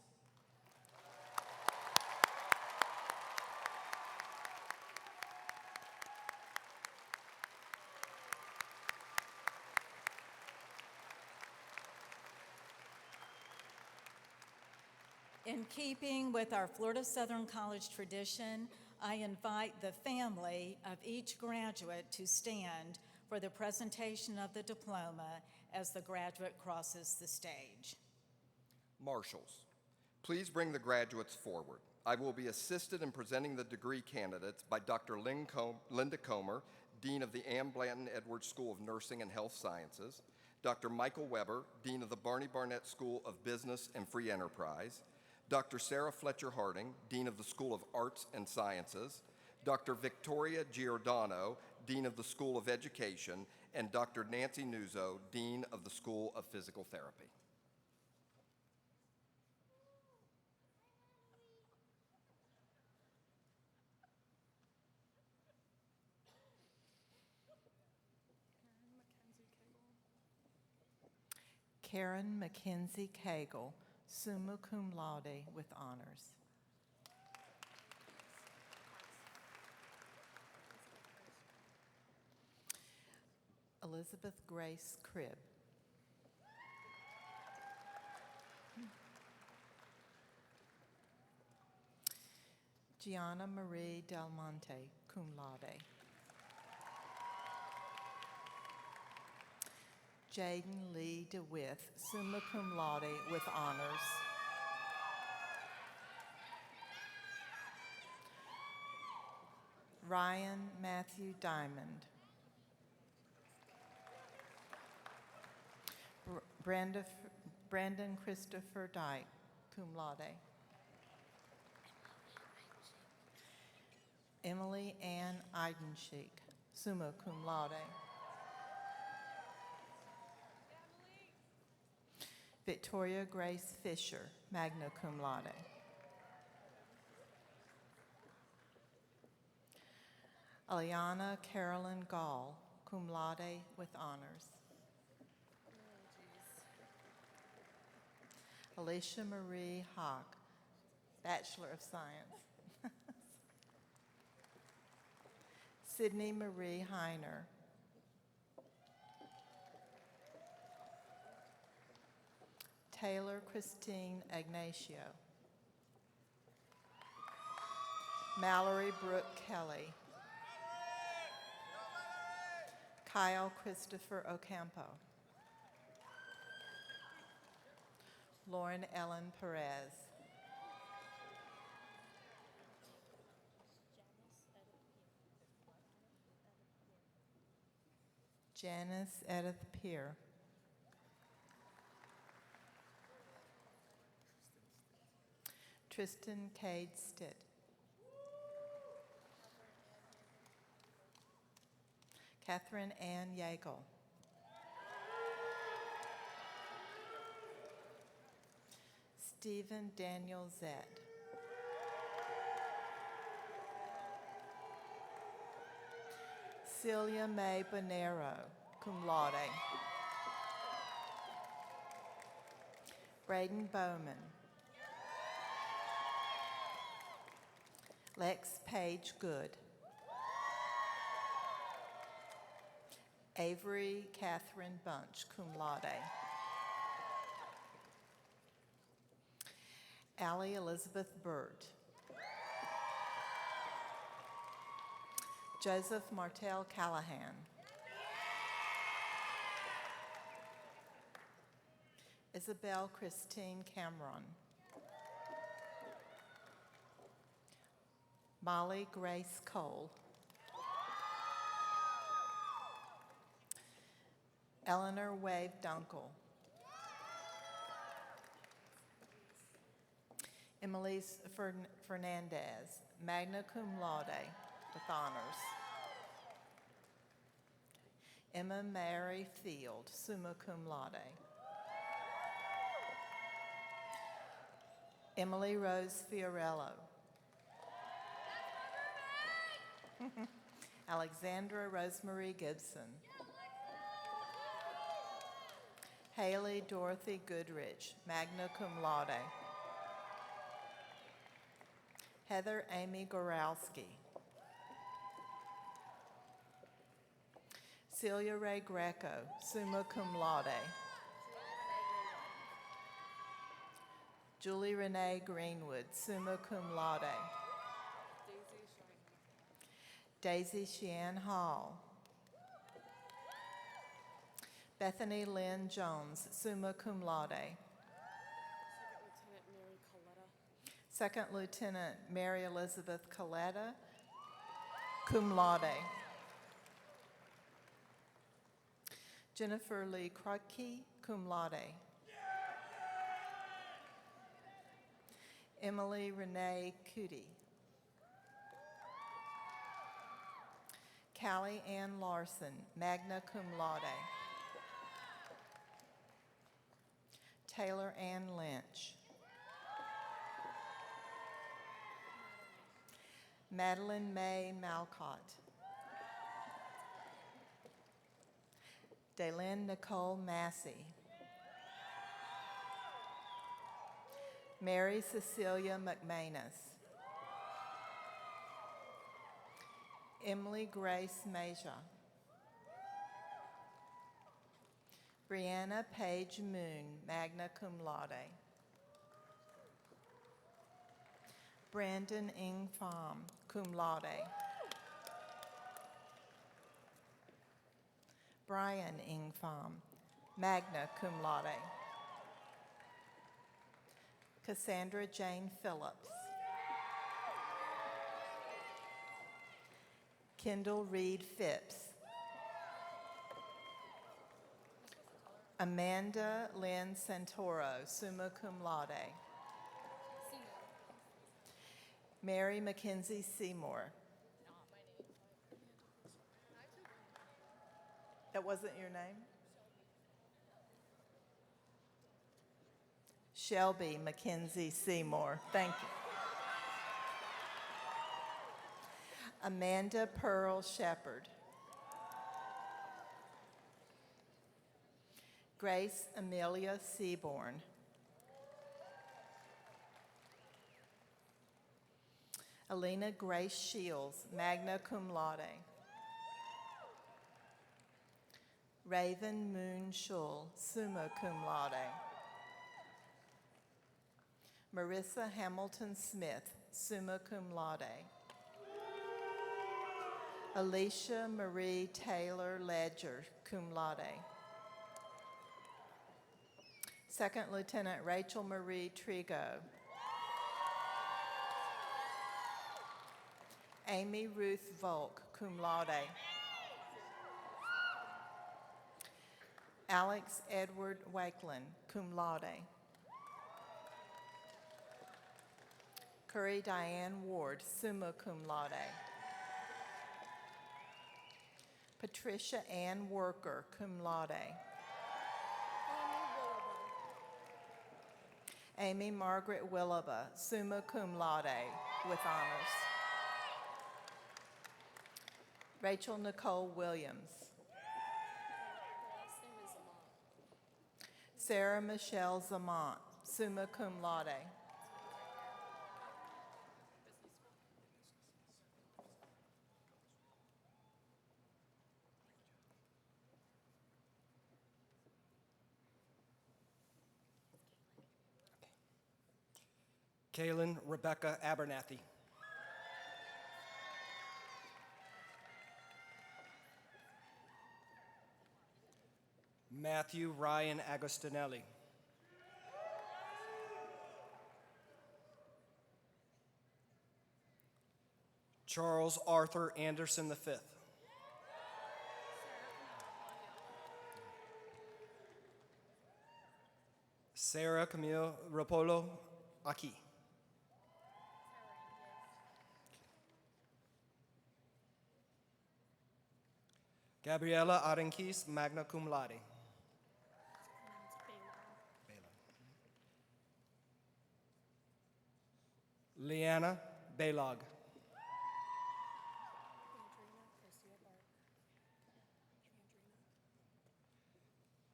Speaker 2: In keeping with our Florida Southern College tradition, I invite the family of each graduate to stand for the presentation of the diploma as the graduate crosses the stage.
Speaker 9: Marshals, please bring the graduates forward. I will be assisted in presenting the degree candidates by Dr. Linda Comer, Dean of the Ann Blanton Edwards School of Nursing and Health Sciences, Dr. Michael Weber, Dean of the Barney Barnett School of Business and Free Enterprise, Dr. Sarah Fletcher Harding, Dean of the School of Arts and Sciences, Dr. Victoria Giordano, Dean of the School of Education, and Dr. Nancy Nuzzo, Dean of the School of Physical Therapy.
Speaker 11: Karen Mackenzie Cagle, summa cum laude with honors. Elizabeth Grace Cribb. Gianna Marie Del Monte, cum laude. Jaden Lee DeWitt, summa cum laude with honors. Ryan Matthew Diamond. Brandon Christopher Dyke, cum laude. Emily Ann Eidenschick, summa cum laude. Victoria Grace Fisher, magna cum laude. Aliana Carolyn Gall, cum laude with honors. Alicia Marie Hawk, Bachelor of Science. Sydney Marie Heiner. Taylor Christine Ignacio. Mallory Brooke Kelly. Kyle Christopher Ocampo. Lauren Ellen Perez. Janice Edith Peer. Tristan Cade Stitt. Catherine Ann Yeagle. Stephen Daniel Zett. Celia Mae Bonero, cum laude. Braden Bowman. Lex Page Good. Avery Catherine Bunch, cum laude. Allie Elizabeth Burt. Joseph Martell Callahan. Isabel Christine Cameron. Molly Grace Cole. Eleanor Wave Dunkel. Emelise Fernandez, magna cum laude with honors. Emma Mary Field, summa cum laude. Emily Rose Fiorello. Alexandra Rosemary Gibson. Haley Dorothy Goodrich, magna cum laude. Heather Amy Goralski. Celia Ray Greco, summa cum laude. Julie Renee Greenwood, summa cum laude. Daisy Sheehan Hall. Bethany Lynn Jones, summa cum laude. Second Lieutenant Mary Elizabeth Coletta, cum laude. Jennifer Lee Krotke, cum laude. Emily Renee Cootie. Callie Ann Larson, magna cum laude. Taylor Ann Lynch. Madeline May Malcott. Daylin Nicole Massey. Mary Cecilia McManus. Emily Grace Meja. Brianna Page Moon, magna cum laude. Brandon Ing Pham, cum laude. Brian Ing Pham, magna cum laude. Cassandra Jane Phillips. Kendall Reed Phipps. Amanda Lynn Santoro, summa cum laude. Mary Mackenzie Seymour. That wasn't your name? Shelby Mackenzie Seymour. Thank you. Amanda Pearl Shepherd. Grace Amelia Seaborn. Alina Grace Shields, magna cum laude. Raven Moon Shull, summa cum laude. Marissa Hamilton Smith, summa cum laude. Alicia Marie Taylor Ledger, cum laude. Second Lieutenant Rachel Marie Trigo. Amy Ruth Volk, cum laude. Alex Edward Wakeland, cum laude. Curry Diane Ward, summa cum laude. Patricia Ann Worker, cum laude. Amy Margaret Willaba, summa cum laude, with honors. Rachel Nicole Williams. Sarah Michelle Zamont, summa cum laude.
Speaker 12: Kaylin Rebecca Abernathy. Matthew Ryan Agostinelli. Charles Arthur Anderson V. Sarah Camille Rapolo Aki. Gabriela Arenquis, magna cum laude. Leanna Baylog.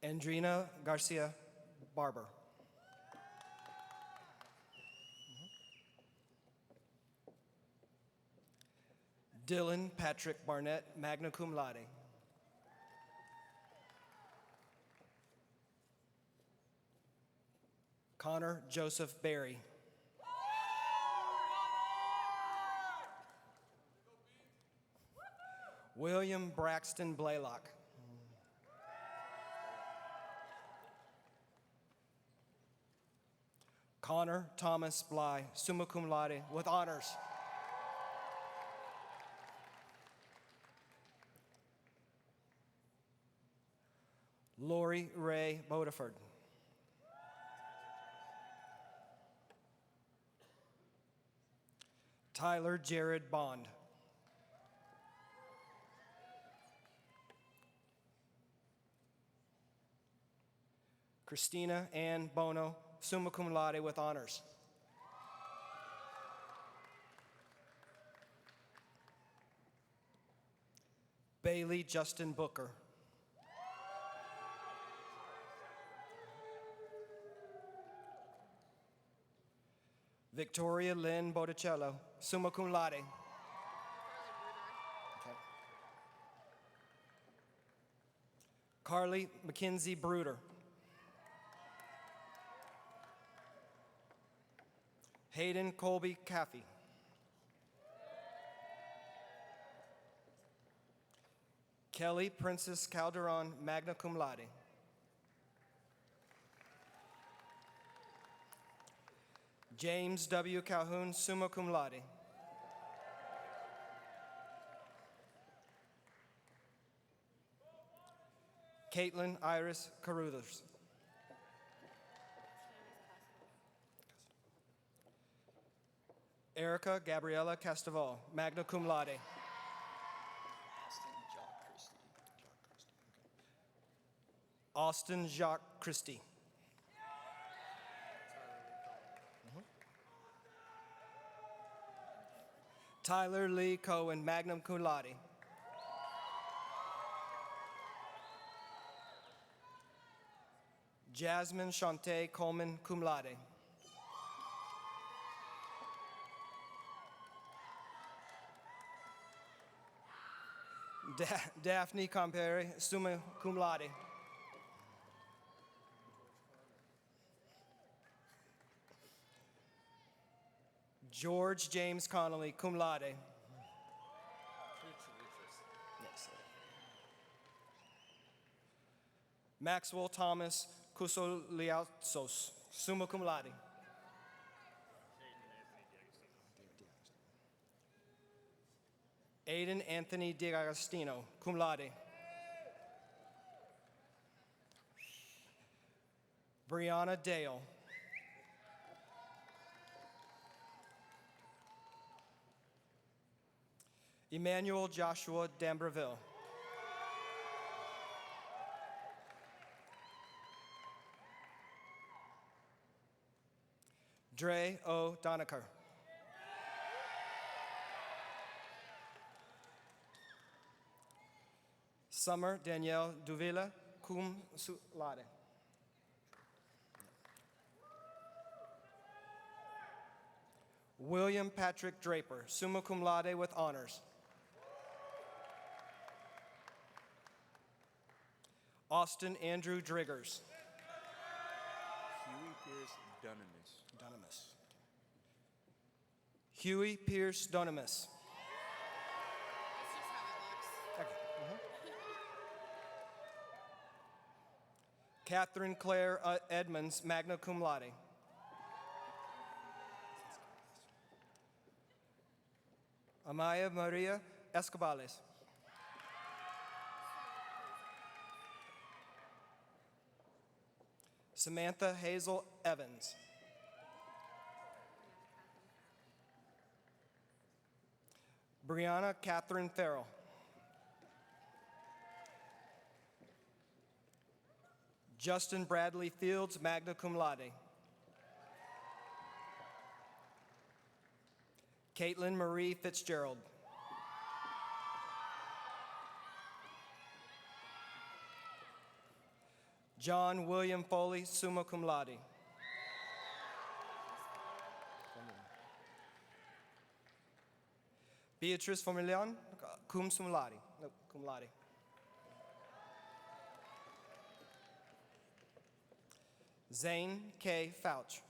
Speaker 12: Andrina Garcia Barber. Dylan Patrick Barnett, magna cum laude. Connor Joseph Berry. William Braxton Blaylock. Connor Thomas Bly, summa cum laude, with honors. Lori Ray Bodiford. Tyler Jared Bond. Christina Ann Bono, summa cum laude, with honors. Bailey Justin Booker. Victoria Lynn Botticello, summa cum laude. Okay. Carly Mackenzie Bruder. Hayden Colby Caffey. Kelly Princess Calderon, magna cum laude. James W. Calhoun, summa cum laude. Caitlin Iris Caruthers. Erica Gabriella Casteval, magna cum laude. Austin Jacques Christie. Tyler Lee Cohen, magna cum laude. Jasmine Shantae Coleman, cum laude. Daphne Compere, summa cum laude. George James Connolly, cum laude. Yes. Maxwell Thomas Kusoliatzos, summa cum laude. Aiden Anthony D'Agostino, cum laude. Brianna Dale. Emmanuel Joshua D'Ambreville. Dre O. Donaker. Summer Danielle Duvilla, cum laude. William Patrick Draper, summa cum laude, with honors. Austin Andrew Driggers.
Speaker 13: Huey Pierce Dunamis.
Speaker 12: Huey Pierce Dunamis. Okay. Catherine Claire Edmonds, magna cum laude. Amaya Maria Escobales. Samantha Hazel Evans. Brianna Catherine Farrell. Justin Bradley Fields, magna cum laude. Caitlin Marie Fitzgerald. John William Foley, summa cum laude. Beatrice Formilian, cum laude. No, cum laude. Zane K. Fouch.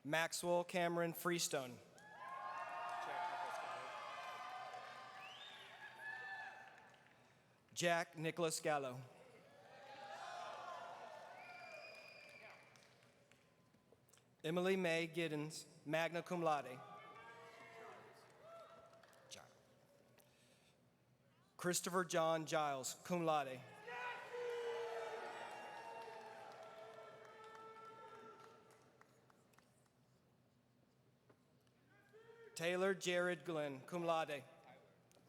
Speaker 12: Maxwell Cameron Freestone. Jack Nicholas Gallo. Emily Mae Giddens, magna cum laude. Christopher John Giles, cum laude. Taylor Jared Glenn, cum laude.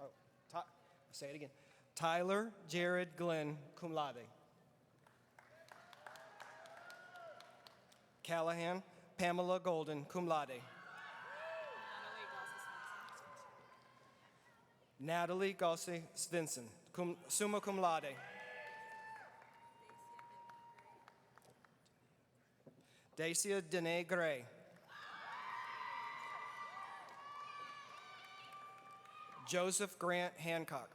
Speaker 12: Oh, say it again. Tyler Jared Glenn, cum laude. Callahan Pamela Golden, cum laude. Natalie Gossi Svensson, summa cum laude. Dacia Dene Gray. Joseph Grant Hancock.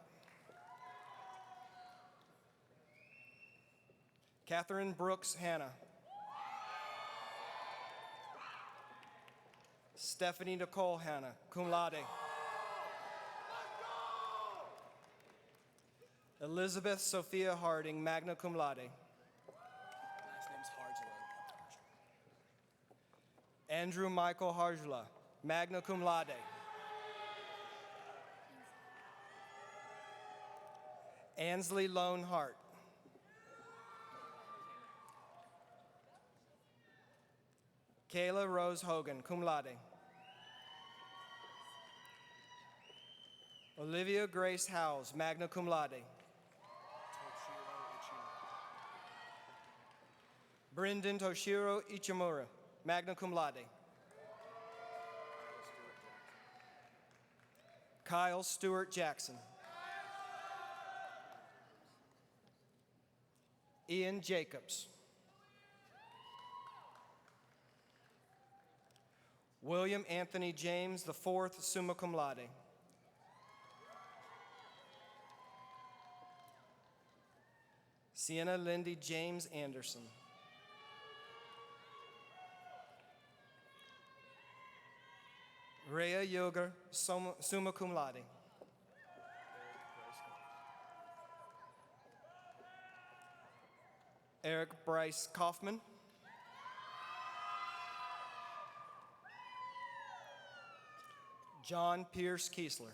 Speaker 12: Catherine Brooks Hanna. Stephanie Nicole Hanna, cum laude. Elizabeth Sophia Harding, magna cum laude.
Speaker 13: Last name's Harjula.
Speaker 12: Andrew Michael Harjula, magna cum laude. Ansley Lone Hart. Kayla Rose Hogan, cum laude. Olivia Grace Howes, magna cum laude. Brendan Toshiro Ichimura, magna cum laude. Kyle Stewart Jackson. Ian Jacobs. William Anthony James IV, summa cum laude. Sienna Lindy James Anderson. Rhea Yoga, summa cum laude. Eric Bryce Kaufman. John Pierce Kiesler.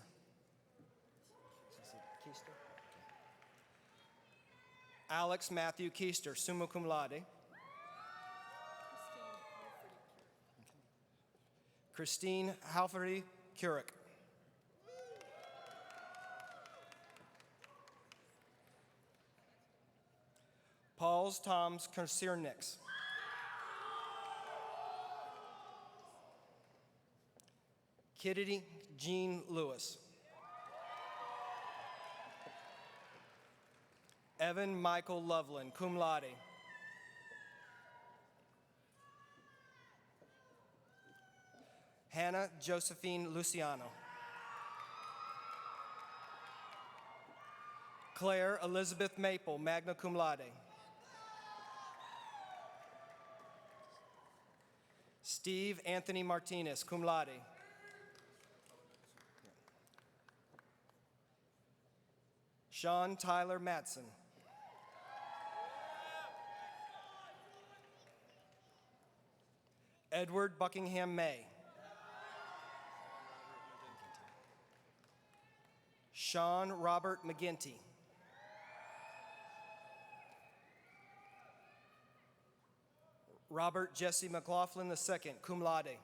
Speaker 12: Alex Matthew Keister, summa cum laude. Christine Halferty Curick. Pauls Toms Kersirnix. Kennedy Jean Lewis. Evan Michael Loveland, cum laude. Hannah Josephine Luciano. Claire Elizabeth Maple, magna cum laude. Steve Anthony Martinez, cum laude. Sean Tyler Matson. Edward Buckingham May. Sean Robert McGinty. Robert Jesse McLaughlin II, cum laude.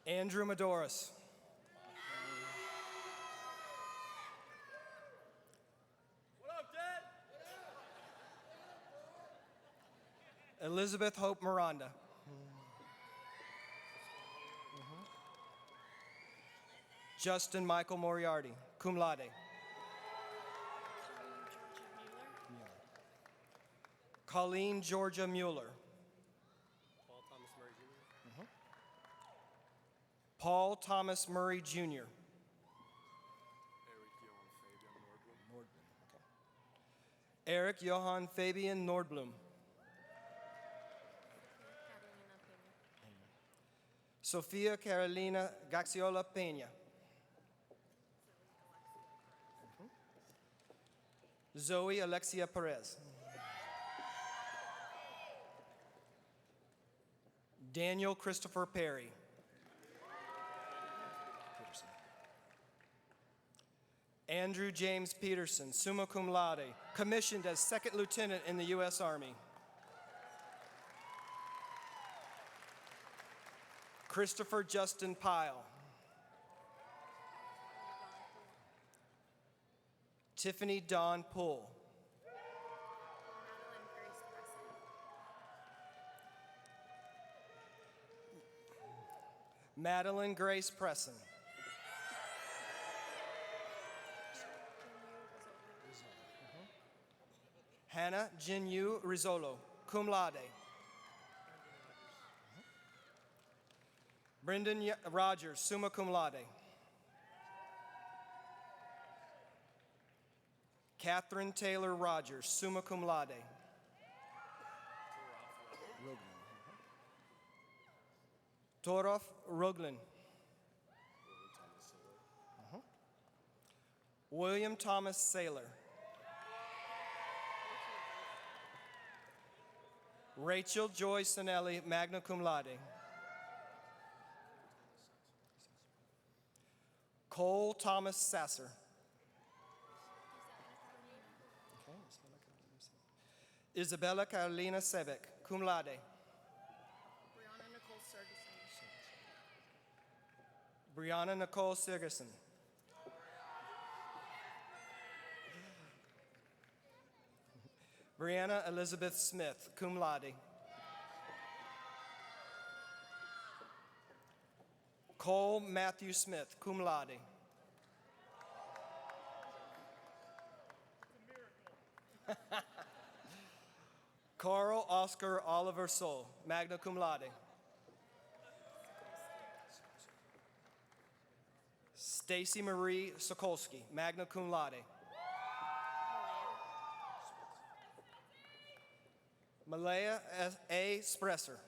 Speaker 12: Andrew Madoris.
Speaker 7: What up, Dad?
Speaker 12: Elizabeth Hope Miranda. Justin Michael Moriarty, cum laude. Colleen Georgia Mueller.
Speaker 13: Paul Thomas Murray Jr.
Speaker 12: Paul Thomas Murray Jr. Eric Johann Fabian Nordblum. Sofia Carolina Gaxiola Peña. Zoe Alexia Perez. Daniel Christopher Perry. Andrew James Peterson, summa cum laude, commissioned as second lieutenant in the U.S. Army. Christopher Justin Pyle. Tiffany Dawn Poole. Madeline Grace Presson. Hannah Jinyu Rizzolo, cum laude. Brendan Rogers, summa cum laude. Catherine Taylor Rogers, summa cum laude. Torof Roglin. William Thomas Saylor. Rachel Joy Sinelli, magna cum laude. Cole Thomas Sasser. Isabella Carolina Sevick, cum laude. Brianna Nicole Sigerson. Brianna Elizabeth Smith, cum laude. Cole Matthew Smith, cum laude. Carl Oscar Oliver Soul, magna cum laude. Stacy Marie Sokolsky, magna cum laude. Malaya A. Spresser.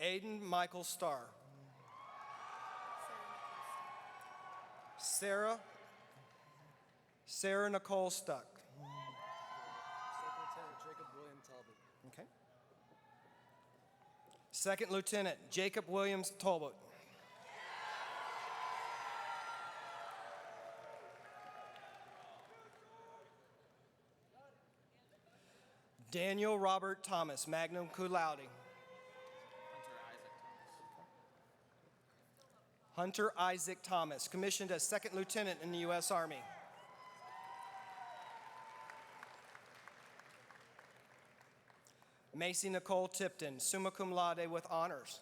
Speaker 12: Aiden Michael Starr. Sarah Nicole Stuck.
Speaker 13: Jacob William Talbot.
Speaker 12: Okay. Second Lieutenant Jacob Williams Talbot. Daniel Robert Thomas, magna cum laude. Hunter Isaac Thomas, commissioned as second lieutenant in the U.S. Army. Macy Nicole Tipton, summa cum laude with honors.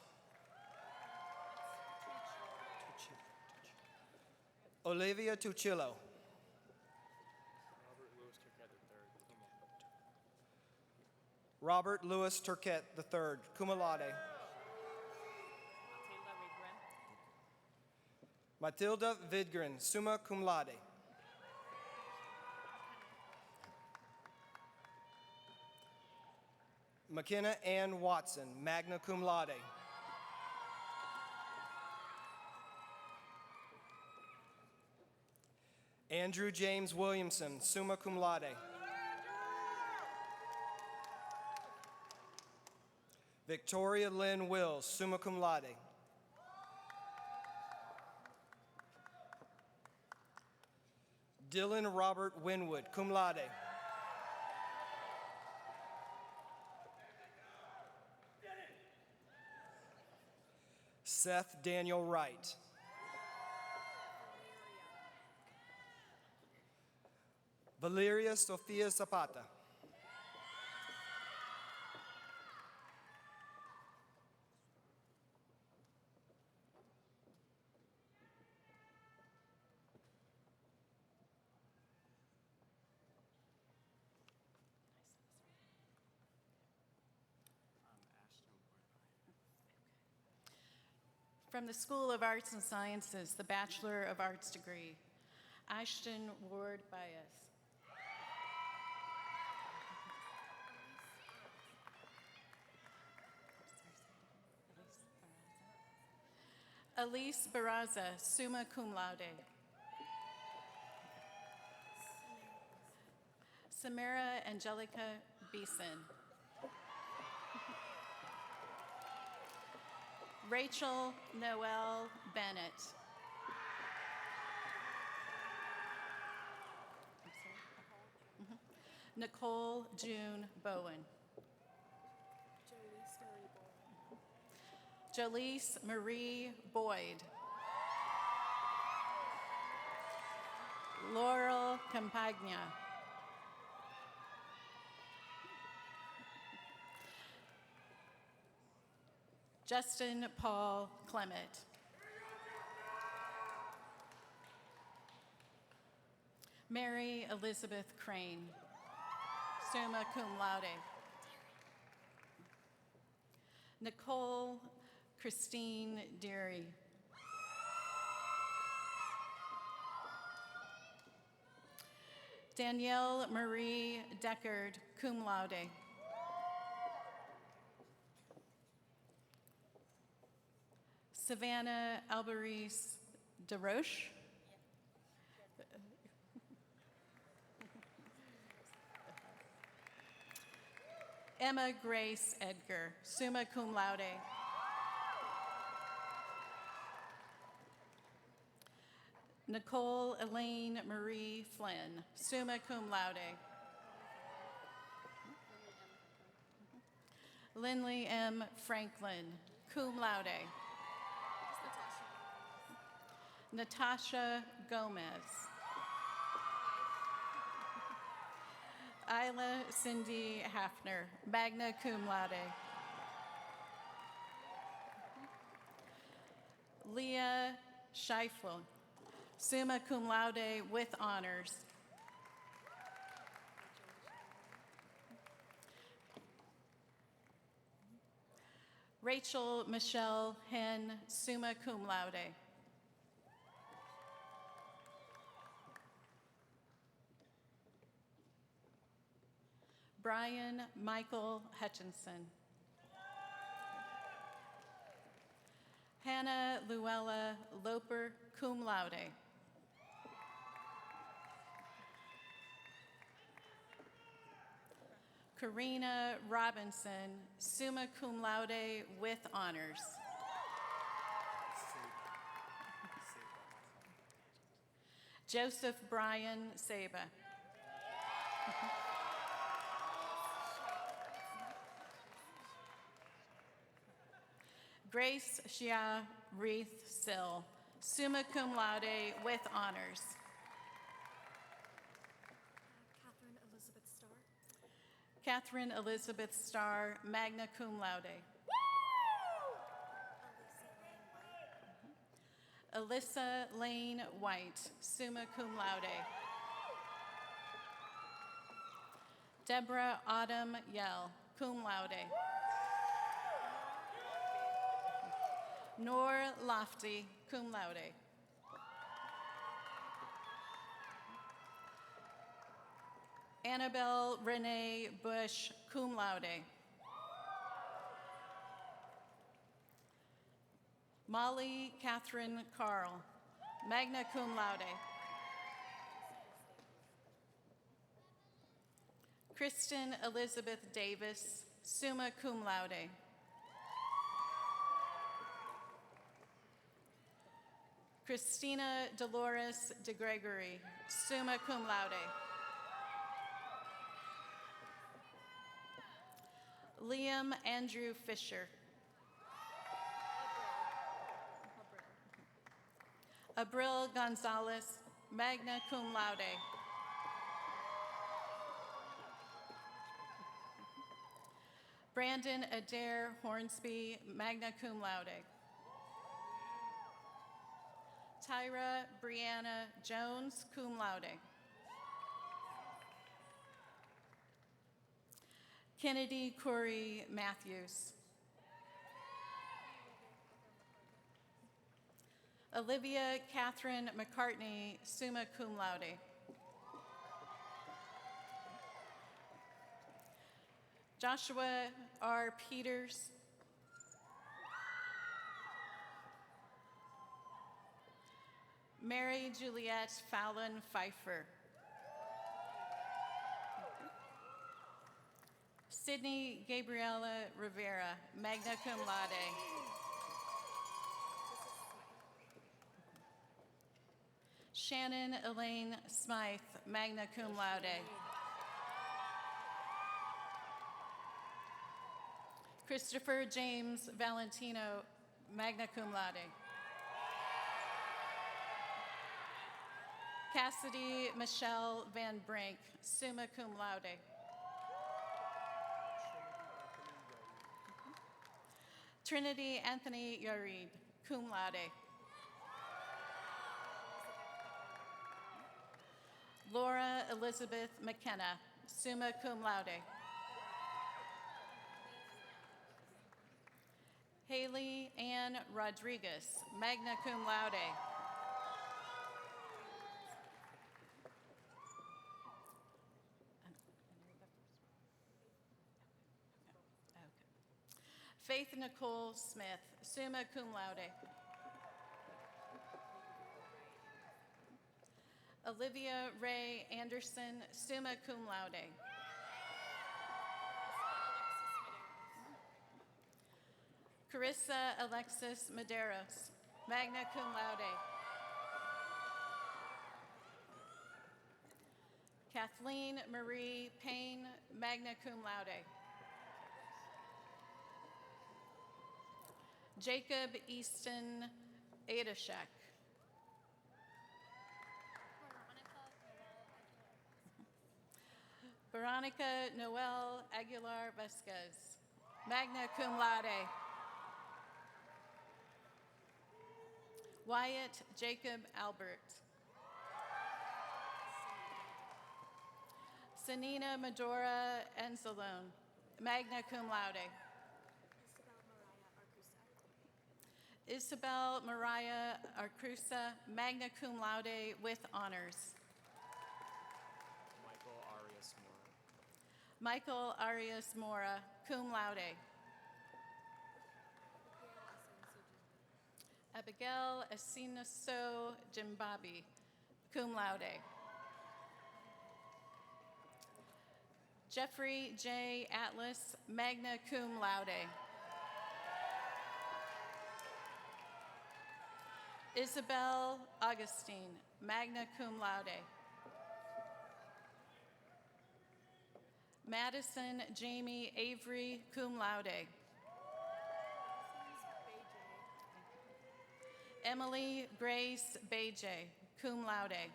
Speaker 12: Olivia Tuchillo. Robert Louis Turquette III, cum laude. Matilda Vidgren, summa cum laude. McKenna Ann Watson, magna cum laude. Andrew James Williamson, summa cum laude. Victoria Lynn Wills, summa cum laude. Dylan Robert Winwood, cum laude. Seth Daniel Wright. Valeria Sofia Zapata.
Speaker 2: From the School of Arts and Sciences, the Bachelor of Arts degree, Ashton Ward Bias. Elise Barraza, summa cum laude. Samara Angelica Beeson. Rachel Noel Bennett. Nicole June Bowen. Jolise Marie Boyd. Laurel Campagna. Justin Paul Clement. Mary Elizabeth Crane, summa cum laude. Nicole Christine Deary. Danielle Marie Deckard, cum laude. Savannah Alberese DeRoche. Emma Grace Edgar, summa cum laude. Nicole Elaine Marie Flynn, summa cum laude. Lindley M. Franklin, cum laude. Natasha Gomez. Isla Cindy Hafner, magna cum laude. Leah Scheifel, summa cum laude with honors. Rachel Michelle Hen, summa cum laude. Brian Michael Hutchinson. Hannah Luella Loper, cum laude. Karina Robinson, summa cum laude with honors. Joseph Brian Saba. Grace Shia Reith Sill, summa cum laude with honors.
Speaker 4: Catherine Elizabeth Starr.
Speaker 2: Catherine Elizabeth Starr, magna cum laude. Alyssa Lane White, summa cum laude. Deborah Autumn Yell, cum laude. Nor Lofty, cum laude. Annabelle Renee Bush, cum laude. Molly Catherine Carl, magna cum laude. Kristen Elizabeth Davis, summa cum laude. Christina Dolores de Gregory, summa cum laude. Liam Andrew Fisher. Abril Gonzalez, magna cum laude. Brandon Adair Hornsby, magna cum laude. Tyra Brianna Jones, cum laude. Kennedy Corey Matthews.
Speaker 14: Olivia Catherine McCartney, summa cum laude. Joshua R. Peters. Mary Juliette Fallon Pfeiffer. Sydney Gabriela Rivera, magna cum laude. Shannon Elaine Smythe, magna cum laude. Christopher James Valentino, magna cum laude. Cassidy Michelle Van Brink, summa cum laude. Trinity Anthony Yarib, cum laude. Laura Elizabeth McKenna, summa cum laude. Haley Ann Rodriguez, magna cum laude. Faith Nicole Smith, summa cum laude. Olivia Ray Anderson, summa cum laude. Carissa Alexis Medeiros, magna cum laude. Kathleen Marie Payne, magna cum laude. Jacob Easton Adashek. Veronica Noel Aguilar Vasquez, magna cum laude. Wyatt Jacob Albert. Sanina Medora Enzalone, magna cum laude. Isabel Mariah Arcruza, magna cum laude with honors. Michael Arias Mora, cum laude. Abigail Asinaso Jimbabi, cum laude. Jeffrey J. Atlas, magna cum laude. Isabel Augustine, magna cum laude. Madison Jamie Avery, cum laude. Emily Grace Beje, cum laude.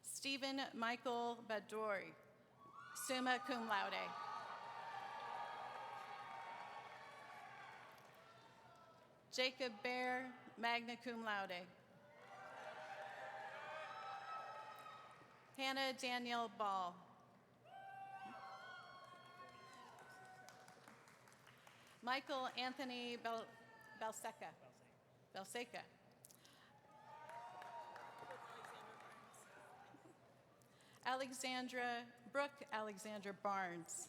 Speaker 14: Stephen Michael Badori, summa cum laude. Jacob Bear, magna cum laude. Hannah Danielle Ball. Michael Anthony Belseca. Alexandra Brooke Alexander Barnes.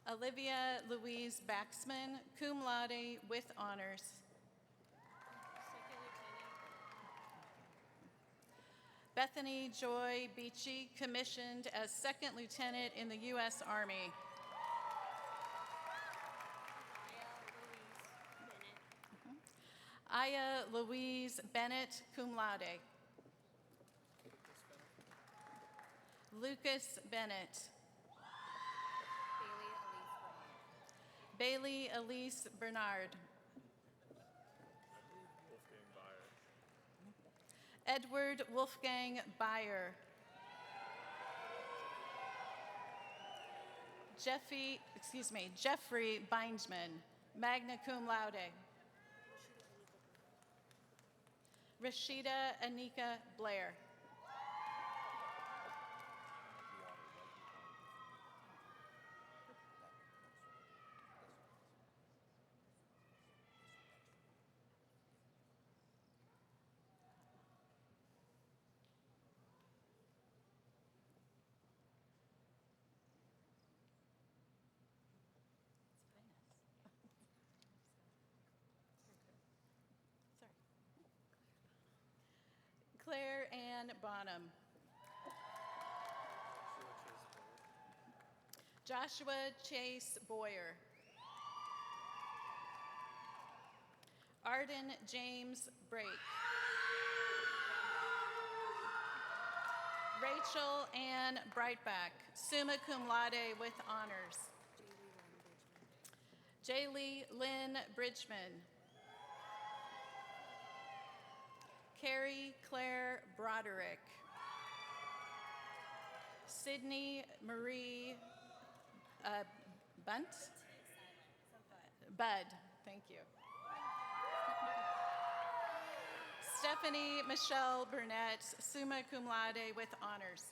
Speaker 14: Olivia Louise Baxman, cum laude with honors. Bethany Joy Beachy, commissioned as Second Lieutenant in the U.S. Army. Aya Louise Bennett, cum laude. Lucas Bennett. Bailey Elise Bernard. Edward Wolfgang Beyer. Jeffrey Bindman, magna cum laude. Rashida Anika Blair. Claire Ann Bonham. Joshua Chase Boyer. Arden James Brake. Rachel Ann Brightback, summa cum laude with honors. Jaylee Lynn Bridgman. Carrie Claire Broderick. Sydney Marie Bunt? Bud, thank you. Stephanie Michelle Burnett, summa cum laude with honors.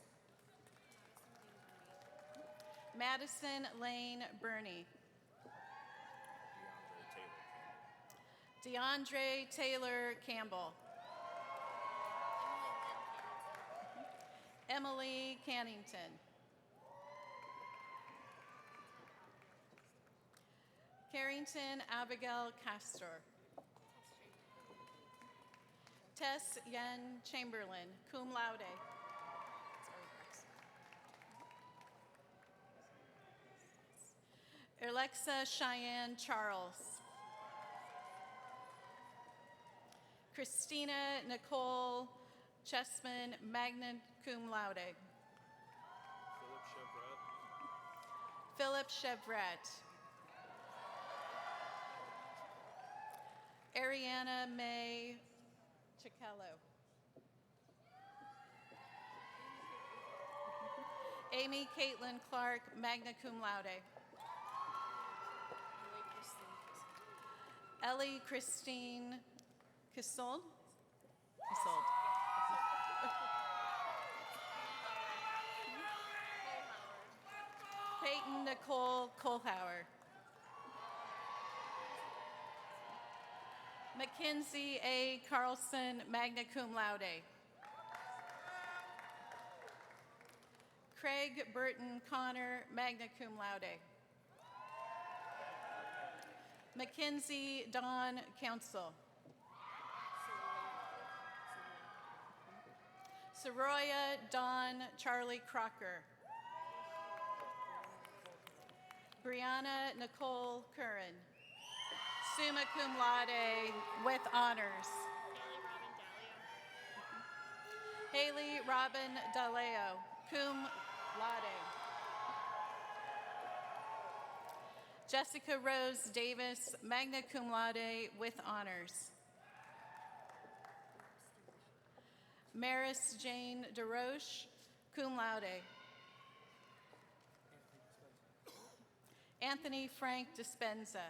Speaker 14: Madison Lane Burney. DeAndre Taylor Campbell. Emily Cannington. Carrington Abigail Castor. Tess Yen Chamberlain, cum laude. Alexa Cheyenne Charles. Christina Nicole Chessman, magna cum laude. Philip Chevret. Ariana May Chichello. Amy Caitlin Clark, magna cum laude. Ellie Christine Kisold. Peyton Nicole Kohlhauer. Mackenzie A. Carlson, magna cum laude. Craig Burton Connor, magna cum laude. Mackenzie Dawn Council. Soroya Dawn Charlie Crocker. Brianna Nicole Curran, summa cum laude with honors. Haley Robin Daleo, cum laude. Jessica Rose Davis, magna cum laude with honors. Maris Jane DeRoche, cum laude. Anthony Frank Dispenza.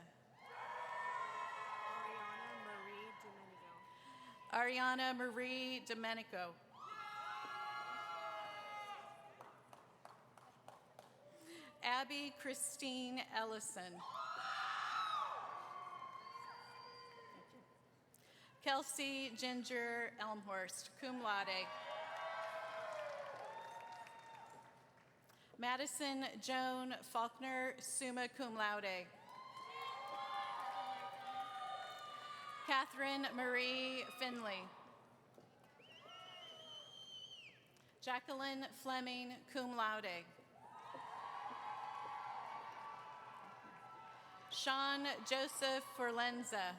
Speaker 14: Ariana Marie Domenico. Abby Christine Ellison. Kelsey Ginger Elmhorst, cum laude. Madison Joan Faulkner, summa cum laude. Catherine Marie Finley. Jacqueline Fleming, cum laude. Sean Joseph Forlenza.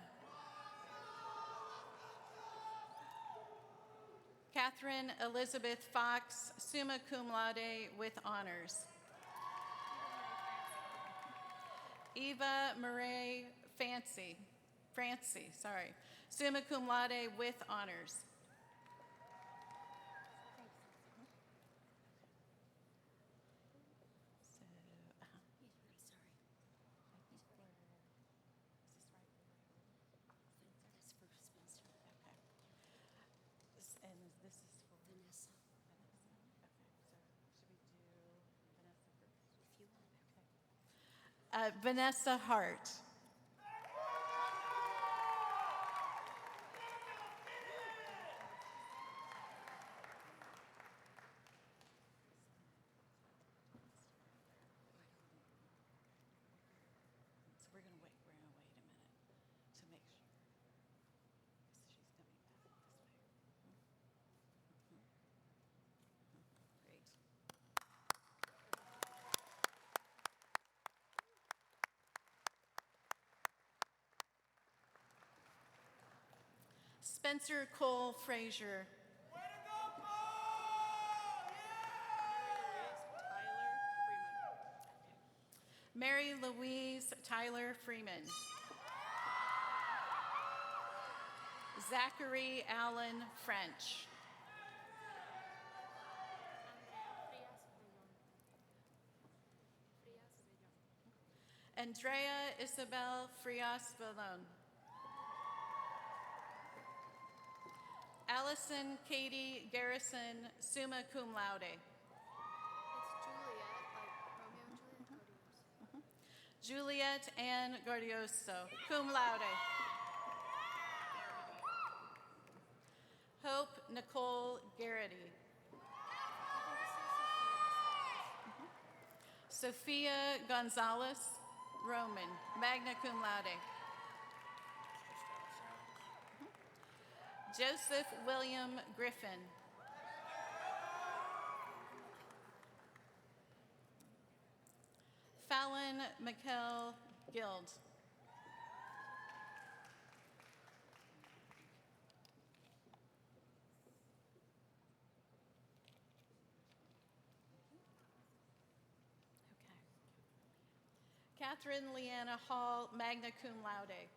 Speaker 14: Catherine Elizabeth Fox, summa cum laude with honors. Eva Murray Francie, summa cum laude with honors. Vanessa Hart. So we're gonna wait a minute to make sure she's coming back this way. Spencer Cole Frazier. Mary Louise Tyler Freeman. Zachary Allen French. Andrea Isabel Frias Vallone. Allison Katie Garrison, summa cum laude. Juliet Ann Gardioso, cum laude. Hope Nicole Garrity. Sophia Gonzalez Roman, magna cum laude. Joseph William Griffin. Fallon McKell Guild. Catherine Leanna Hall, magna cum laude.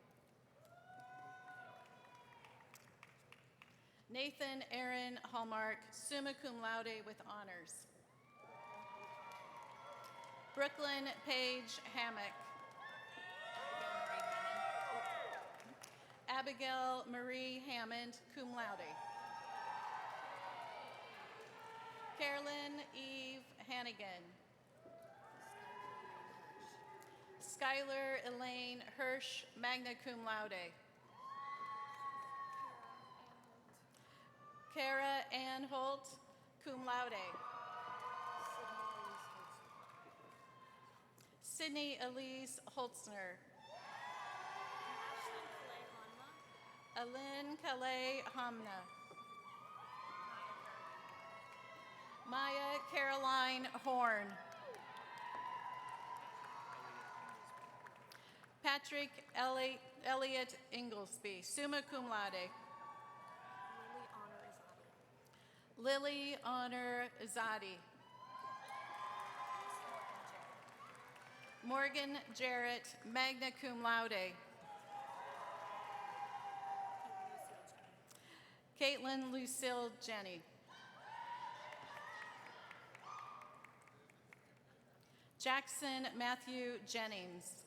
Speaker 14: Nathan Aaron Hallmark, summa cum laude with honors. Brooklyn Paige Hammock. Abigail Marie Hammond, cum laude. Carolyn Eve Hannigan. Skylar Elaine Hirsch, magna cum laude. Kara Ann Holt, cum laude. Sydney Elise Holtzner. Alin Calais Hamna. Maya Caroline Horn. Patrick Elliott Inglesby, summa cum laude. Lilly Honor Izzati. Morgan Jarrett, magna cum laude. Caitlin Lucille Jenny. Jackson Matthew Jennings.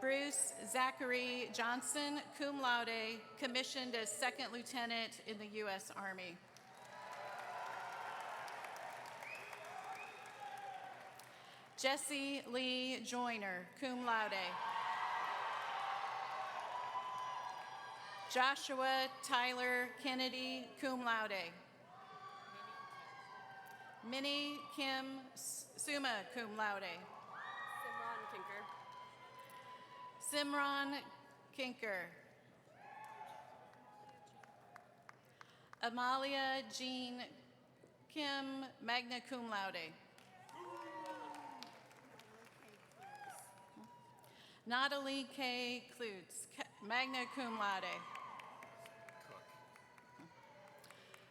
Speaker 14: Bruce Zachary Johnson, cum laude, commissioned as second lieutenant in the U.S. Army. Jesse Lee Joyner, cum laude. Joshua Tyler Kennedy, cum laude. Minnie Kim, summa cum laude. Simran Kinker. Amalia Jean Kim, magna cum laude. Natalie K. Klutz, magna cum laude.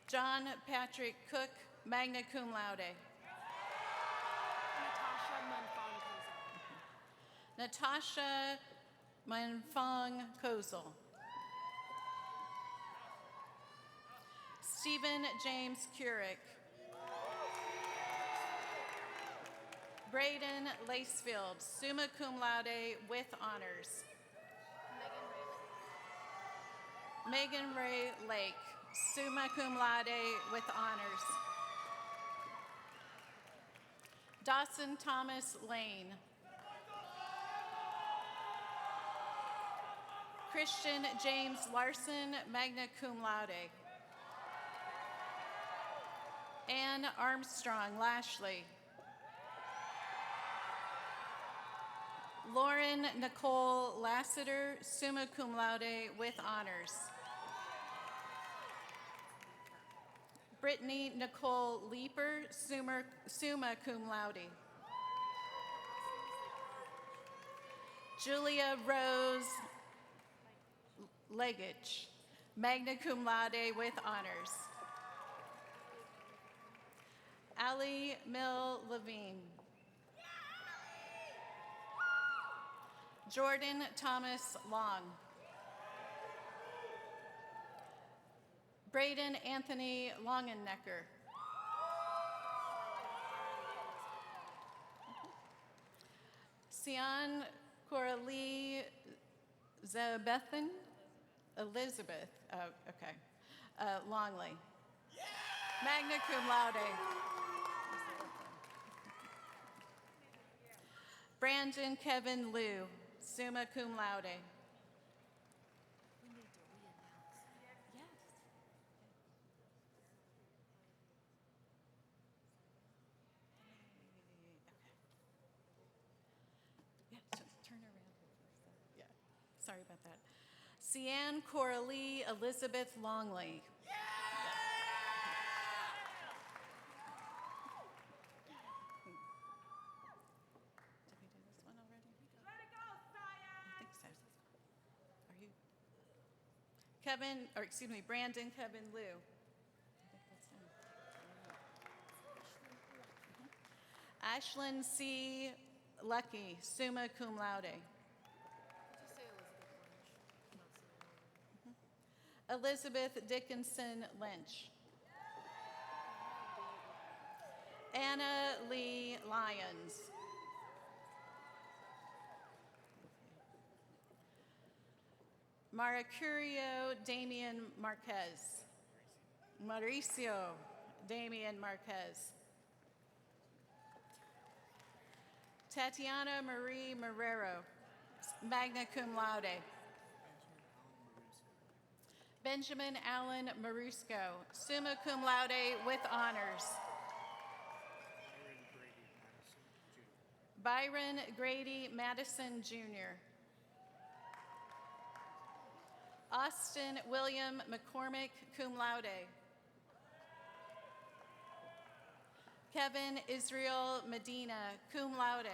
Speaker 14: John Patrick Cook, magna cum laude. Natasha Manfong Kozel. Stephen James Curick. Braden Lacefield, summa cum laude with honors. Megan Ray Lake, summa cum laude with honors. Dawson Thomas Lane. Christian James Larson, magna cum laude. Anne Armstrong Lashley. Lauren Nicole Lassiter, summa cum laude with honors. Brittany Nicole Leeper, summa cum laude. Julia Rose Legich, magna cum laude with honors. Ali Mill Levine. Jordan Thomas Long. Braden Anthony Longenecker. Sian Coralie Zabethan. Elizabeth, Longley. Magna cum laude. Brandon Kevin Liu, summa cum laude. Turn around. Yeah, sorry about that. Sian Coralie Elizabeth Longley. Did we do this one already? Let it go, Sian! I think so. Are you? Brandon Kevin Liu. I think that's him. Ashlyn C. Lucky, summa cum laude. Elizabeth Dickinson Lynch. Anna Lee Lyons. Maracurio Damian Marquez. Mauricio Damian Marquez. Tatiana Marie Marrero, magna cum laude. Benjamin Allen Marusco, summa cum laude with honors. Byron Grady Madison Jr. Austin William McCormick, cum laude. Kevin Israel Medina, cum laude.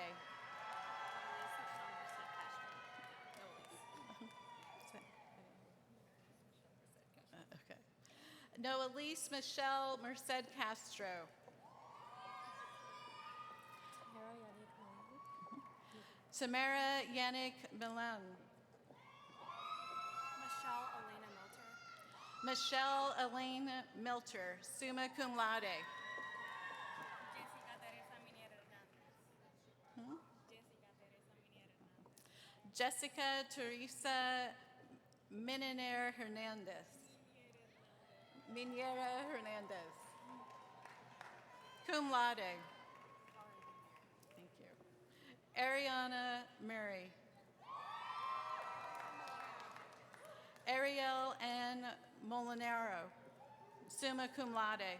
Speaker 14: Noelise Michelle Merced Castro. Tamara Yannick Milan. Michelle Elena Milter, summa cum laude. Jessica Teresa Minera Hernandez. Minera Hernandez. Cum laude. Thank you. Ariana Murray. Ariel N. Molinaro. Summa cum laude.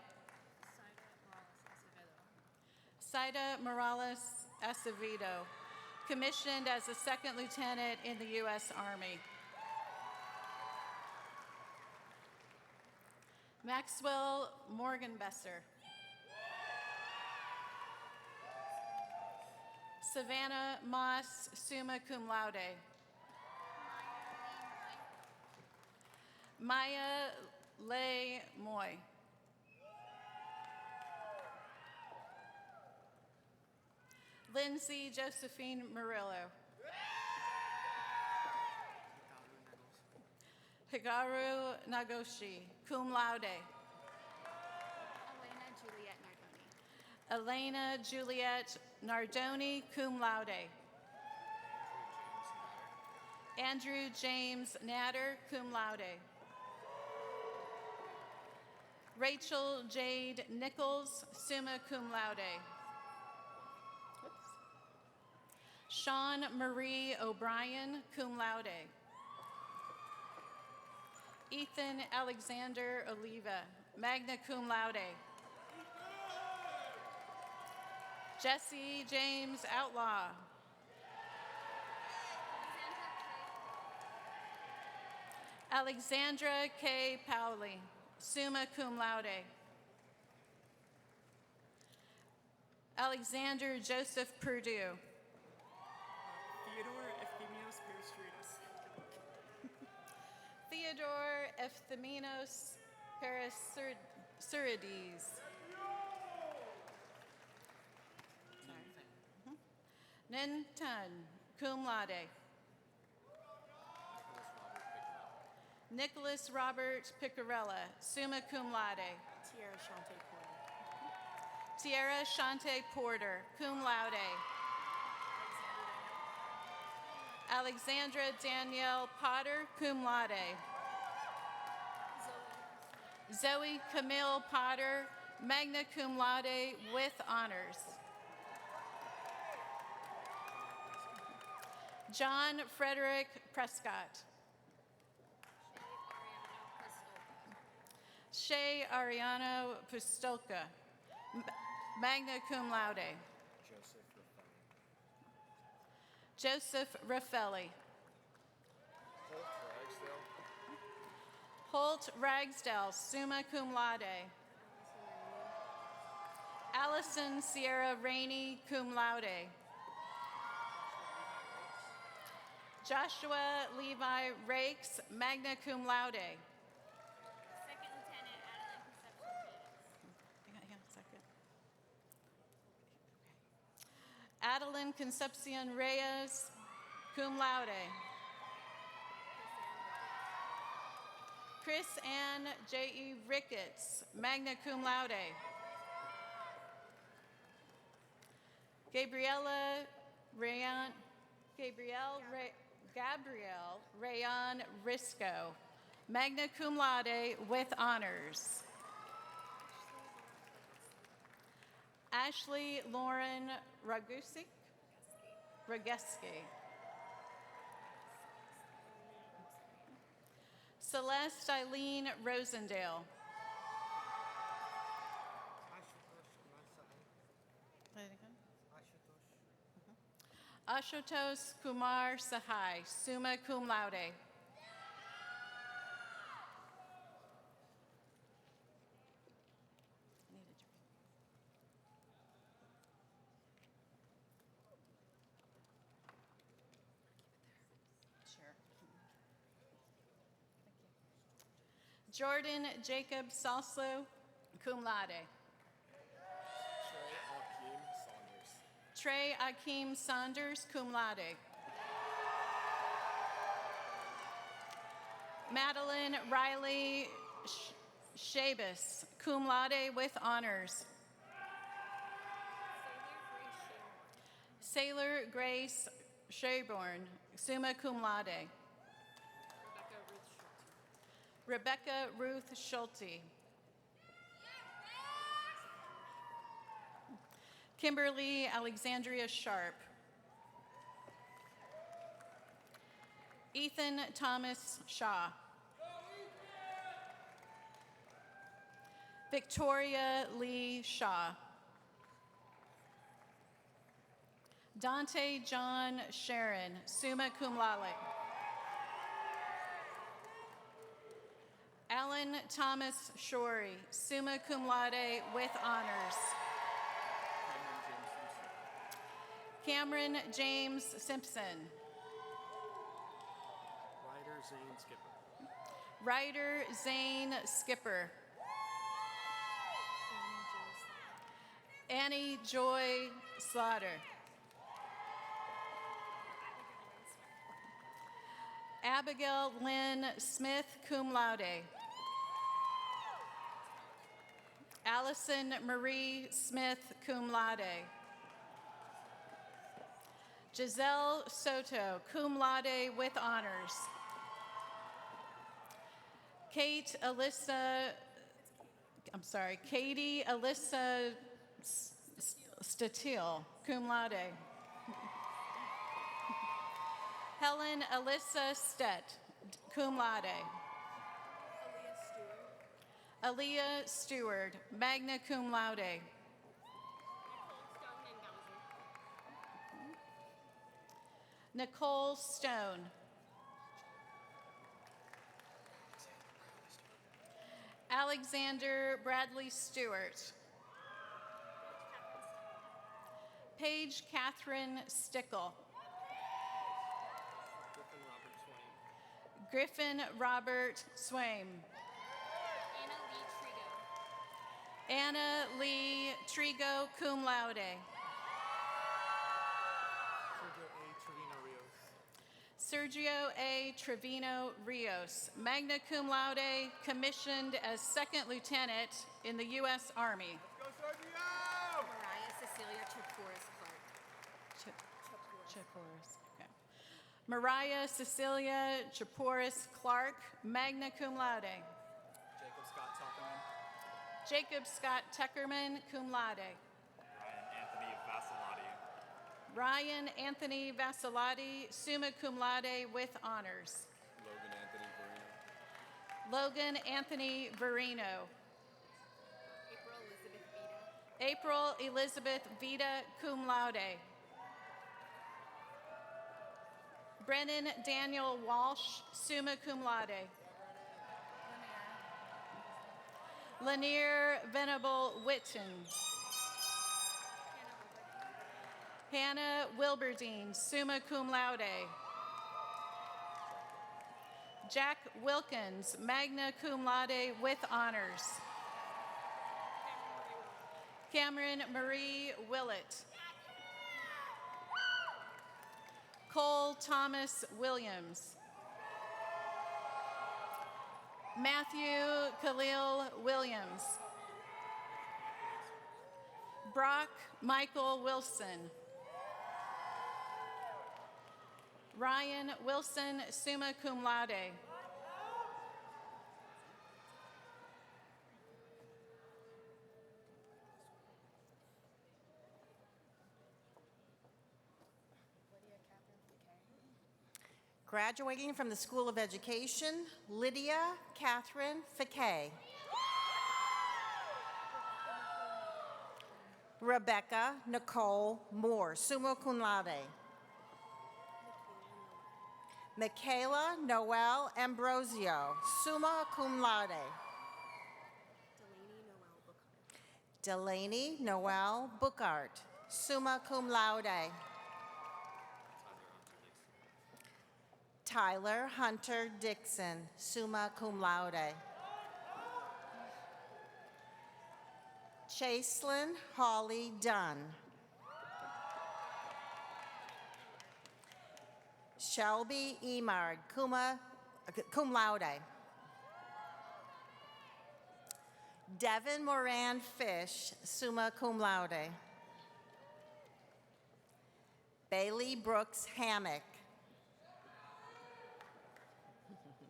Speaker 14: Saida Morales Acevedo. Commissioned as a second lieutenant in the U.S. Army. Maxwell Morgenbesser. Savannah Moss, summa cum laude. Maya Lei Moy. Lindsay Josephine Murillo. Higaru Nagoshi, cum laude. Elena Juliet Nardoni, cum laude. Andrew James Natter, cum laude. Rachel Jade Nichols, summa cum laude. Sean Marie O'Brien, cum laude. Ethan Alexander Oliva, magna cum laude. Jesse James Outlaw. Alexandra K. Powley, summa cum laude. Alexander Joseph Purdue.
Speaker 15: Theodore Ephemios Perestritus.
Speaker 14: Theodore Efthyminos Parasurides. Nintun, cum laude. Nicholas Robert Picarella, summa cum laude. Tierra Shante Porter, cum laude. Alexandra Danielle Potter, cum laude. Zoe Camille Potter, magna cum laude with honors. John Frederick Prescott. Shay Ariano Pustolka, magna cum laude. Joseph Raffelli. Holt Ragsdale, summa cum laude. Allison Sierra Rainey, cum laude. Joshua Levi Rakes, magna cum laude.
Speaker 15: Second Lieutenant
Speaker 14: Adeline Concepcion Reyes, cum laude. Chris Ann J.E. Ricketts, magna cum laude. Gabrielle Rayon Risco, magna cum laude with honors. Ashley Lauren Raguski. Celeste Eileen Rosendale. Ashutosh Kumar Sahai, summa cum laude. Jordan Jacob Salslow, cum laude. Trey Akeem Saunders, cum laude. Madeline Riley Shabas, cum laude with honors. Sailor Grace Sherborne, summa cum laude. Rebecca Ruth Schulte. Kimberly Alexandria Sharp. Ethan Thomas Shaw. Victoria Lee Shaw. Dante John Sharon, summa cum laude. Alan Thomas Shorey, summa cum laude with honors. Cameron James Simpson. Ryder Zane Skipper. Annie Joy Slaughter. Abigail Lynn Smith, cum laude. Allison Marie Smith, cum laude. Giselle Soto, cum laude with honors. Katie Alyssa Statil, cum laude. Helen Alyssa Stett, cum laude. Aaliyah Stewart, magna cum laude. Nicole Stone. Alexander Bradley Stewart. Paige Catherine Stickle. Griffin Robert Swaim. Anna Lee Trigo, cum laude. Sergio A. Trevino Rios, magna cum laude, commissioned as second lieutenant in the U.S. Army.
Speaker 15: Let's go, Sergio! Mariah Cecilia Chapuris Clark.
Speaker 14: Chapuris, okay. Mariah Cecilia Chapuris Clark, magna cum laude. Jacob Scott Tuckerman, cum laude. Ryan Anthony Vassalotti, summa cum laude with honors. Logan Anthony Verino. April Elizabeth Vita, cum laude. Brennan Daniel Walsh, summa cum laude. Lanier Venable Whitten. Hannah Wilberdine, summa cum laude. Jack Wilkins, magna cum laude with honors. Cameron Marie Willett. Cole Thomas Williams. Matthew Khalil Williams. Brock Michael Wilson. Ryan Wilson, summa cum laude.
Speaker 1: Graduating from the School of Education, Lydia Catherine Fakay. Rebecca Nicole Moore, summa cum laude. Michaela Noel Ambrosio, summa cum laude. Delaney Noel Bookart, summa cum laude. Tyler Hunter Dixon, summa cum laude. Chaselyn Holly Dunn. Shelby Emard, cum laude. Devin Moran Fish, summa cum laude. Bailey Brooks Hammock.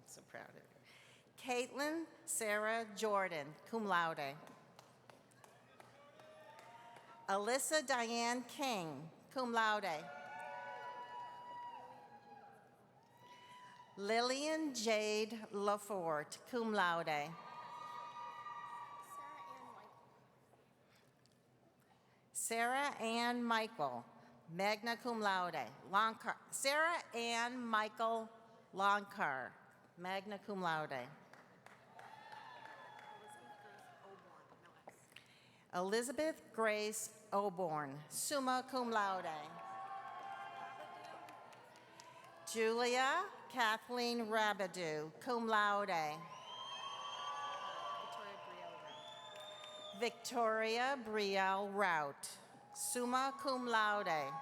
Speaker 1: So proud of her. Caitlin Sarah Jordan, cum laude. Alyssa Diane King, cum laude. Lillian Jade Lafort, cum laude. Sarah Ann Michael, magna cum laude. Sarah Ann Michael Lonkar, magna cum laude. Elizabeth Grace Oborn, summa cum laude. Julia Kathleen Rabidou, cum laude. Victoria Brielle Rout, summa cum laude.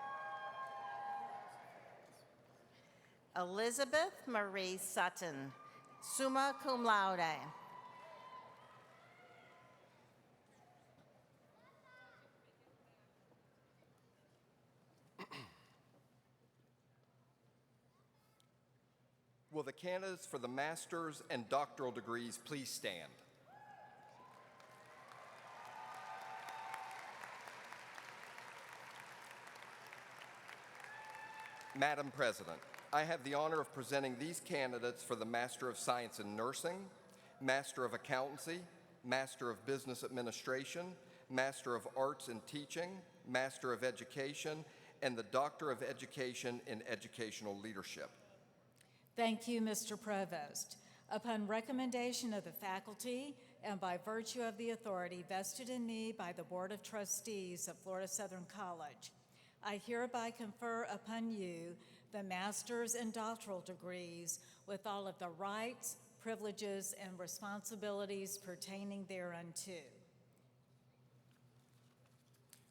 Speaker 1: Elizabeth Marie Sutton, summa cum laude.
Speaker 9: Will the candidates for the master's and doctoral degrees please stand? Madam President, I have the honor of presenting these candidates for the Master of Science in Nursing, Master of Accountancy, Master of Business Administration, Master of Arts in Teaching, Master of Education, and the Doctor of Education in Educational Leadership.
Speaker 2: Thank you, Mr. Provost. Upon recommendation of the faculty and by virtue of the authority vested in me by the Board of Trustees of Florida Southern College, I hereby confer upon you the master's and doctoral degrees with all of the rights, privileges, and responsibilities pertaining thereunto.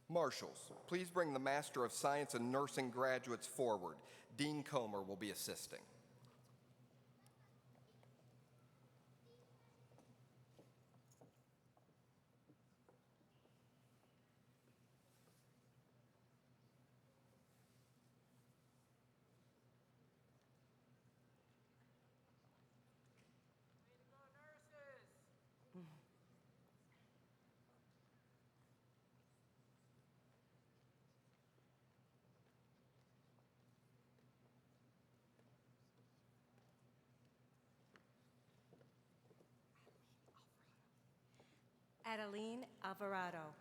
Speaker 9: Marshals, please bring the Master of Science in Nursing graduates forward. Dean Comer will be assisting.
Speaker 15: Adeline Alvarado.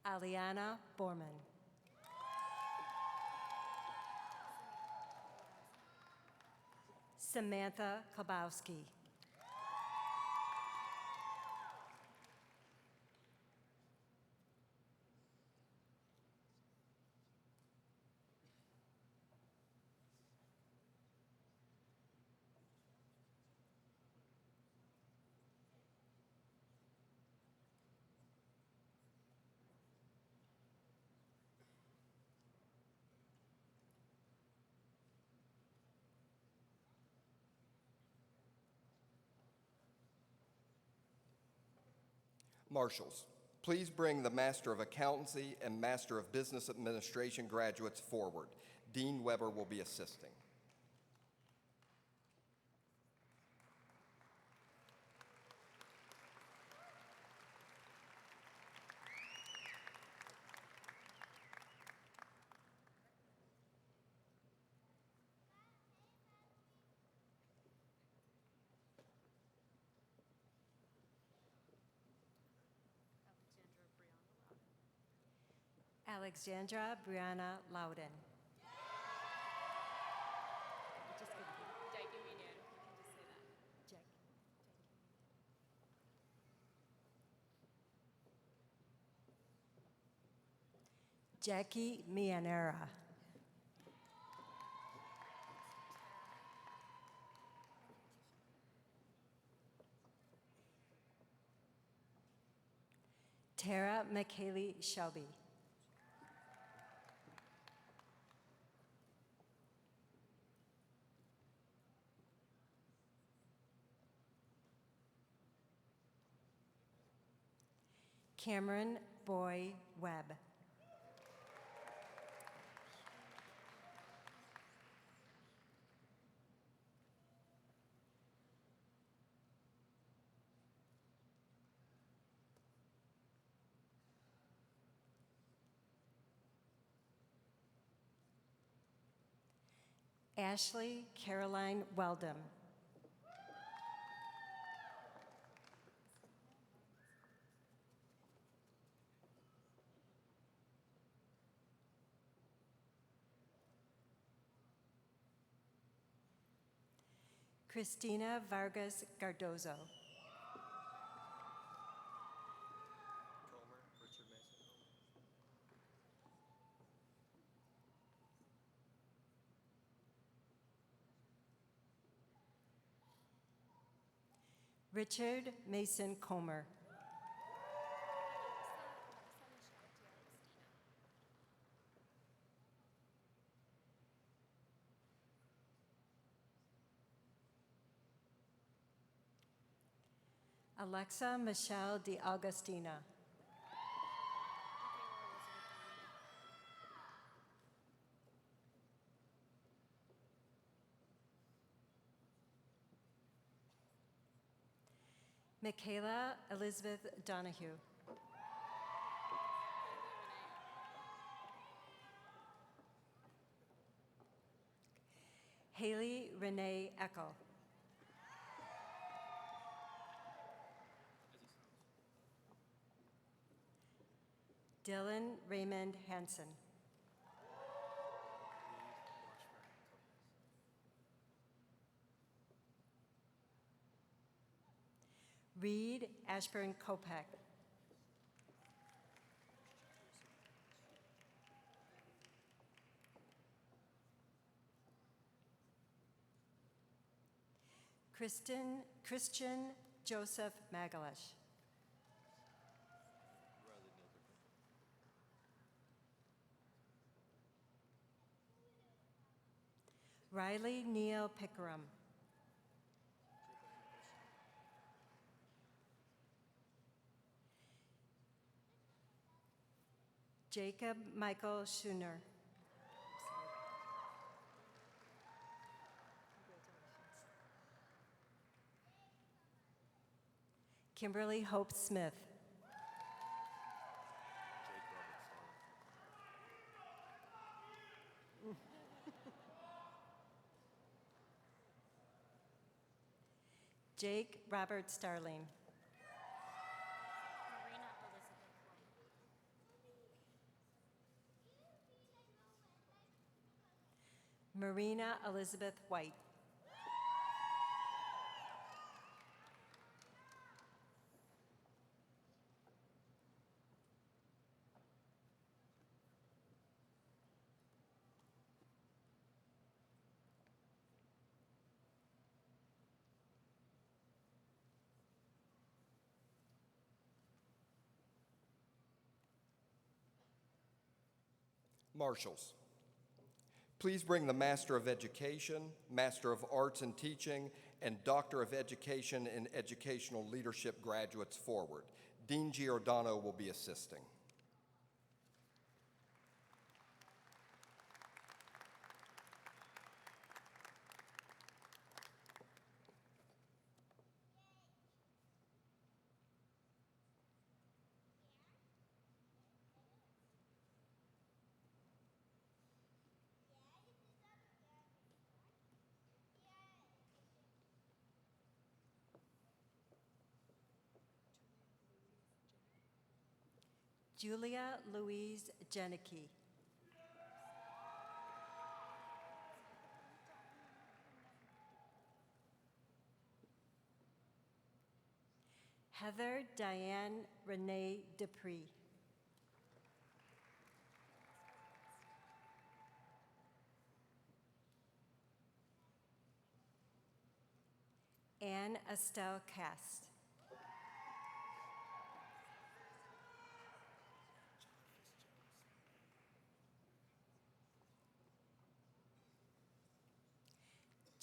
Speaker 15: Aliana Borman. Samantha Klabowski.
Speaker 9: Marshals, please bring the Master of Accountancy and Master of Business Administration graduates forward. Dean Weber will be assisting.
Speaker 15: Alexandra Brianna Loudon. Jackie Mianera. Tara McKaylee Shelby. Cameron Boy Webb. Ashley Caroline Weldon. Christina Vargas Cardozo. Richard Mason Comer. Alexa Michelle De Augustina. Michaela Elizabeth Donahue. Haley Renee Eckel. Dylan Raymond Hansen. Reed Ashburn Kopek.
Speaker 16: Christian Joseph Magalish. Riley Neal Pickeram. Jacob Michael Schooner. Kimberly Hope Smith. Jake Robert Starling. Marina Elizabeth White.
Speaker 9: Marshals, please bring the Master of Education, Master of Arts in Teaching, and Doctor of Education in Educational Leadership graduates forward. Dean Giordano will be assisting.
Speaker 16: Julia Louise Janicki. Heather Diane Renee Dupree. Anne Estelle Cast.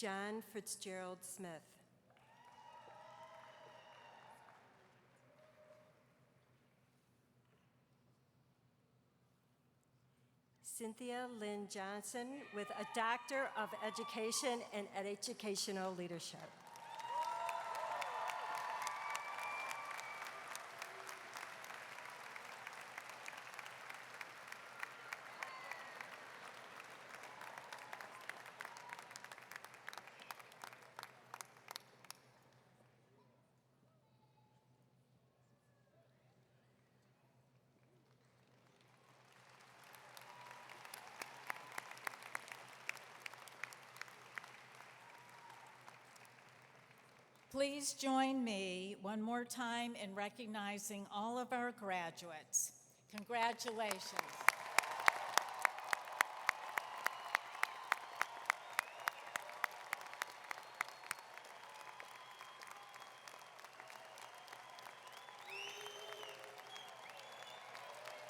Speaker 16: John Fitzgerald Smith. Cynthia Lynn Johnson with a Doctor of Education in Educational Leadership.
Speaker 2: Please join me one more time in recognizing all of our graduates. Congratulations.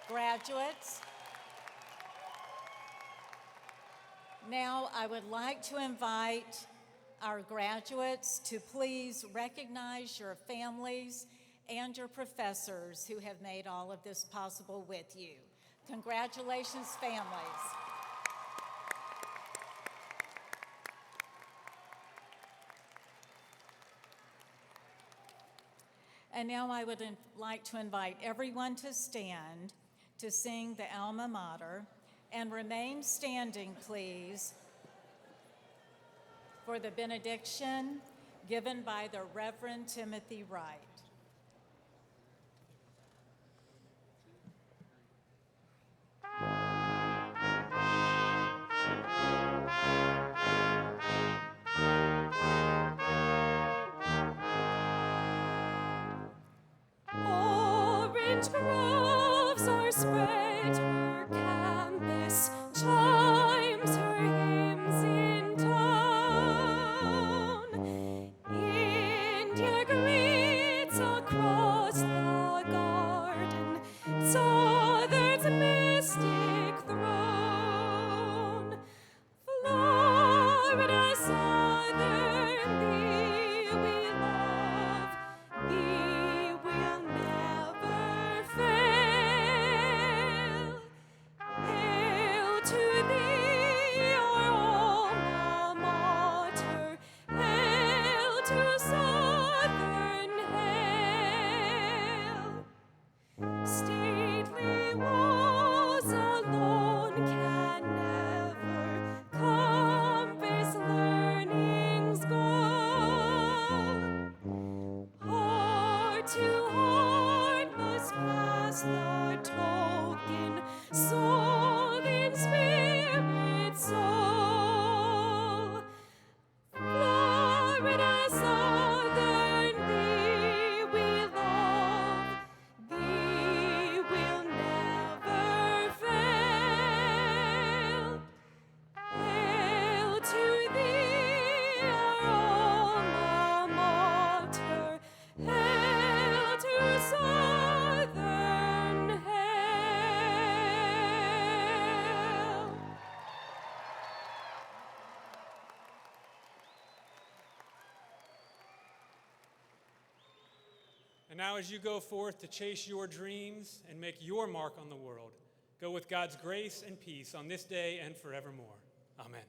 Speaker 2: Graduates, now I would like to invite our graduates to please recognize your families and your professors who have made all of this possible with you. Congratulations, families. And now I would like to invite everyone to stand to sing the Alma Mater, and remain standing, please, for the benediction given by the Reverend Timothy Wright.
Speaker 4: Orange groves are spread, her campus chimes her hymns in town. soul, in spirit, soul. Florida Southern, thee we love, thee will never fail. Hail to thee, our alma mater, hail to Southern, hail.
Speaker 17: And now, as you go forth to chase your dreams and make your mark on the world, go with God's grace and peace on this day and forevermore. Amen.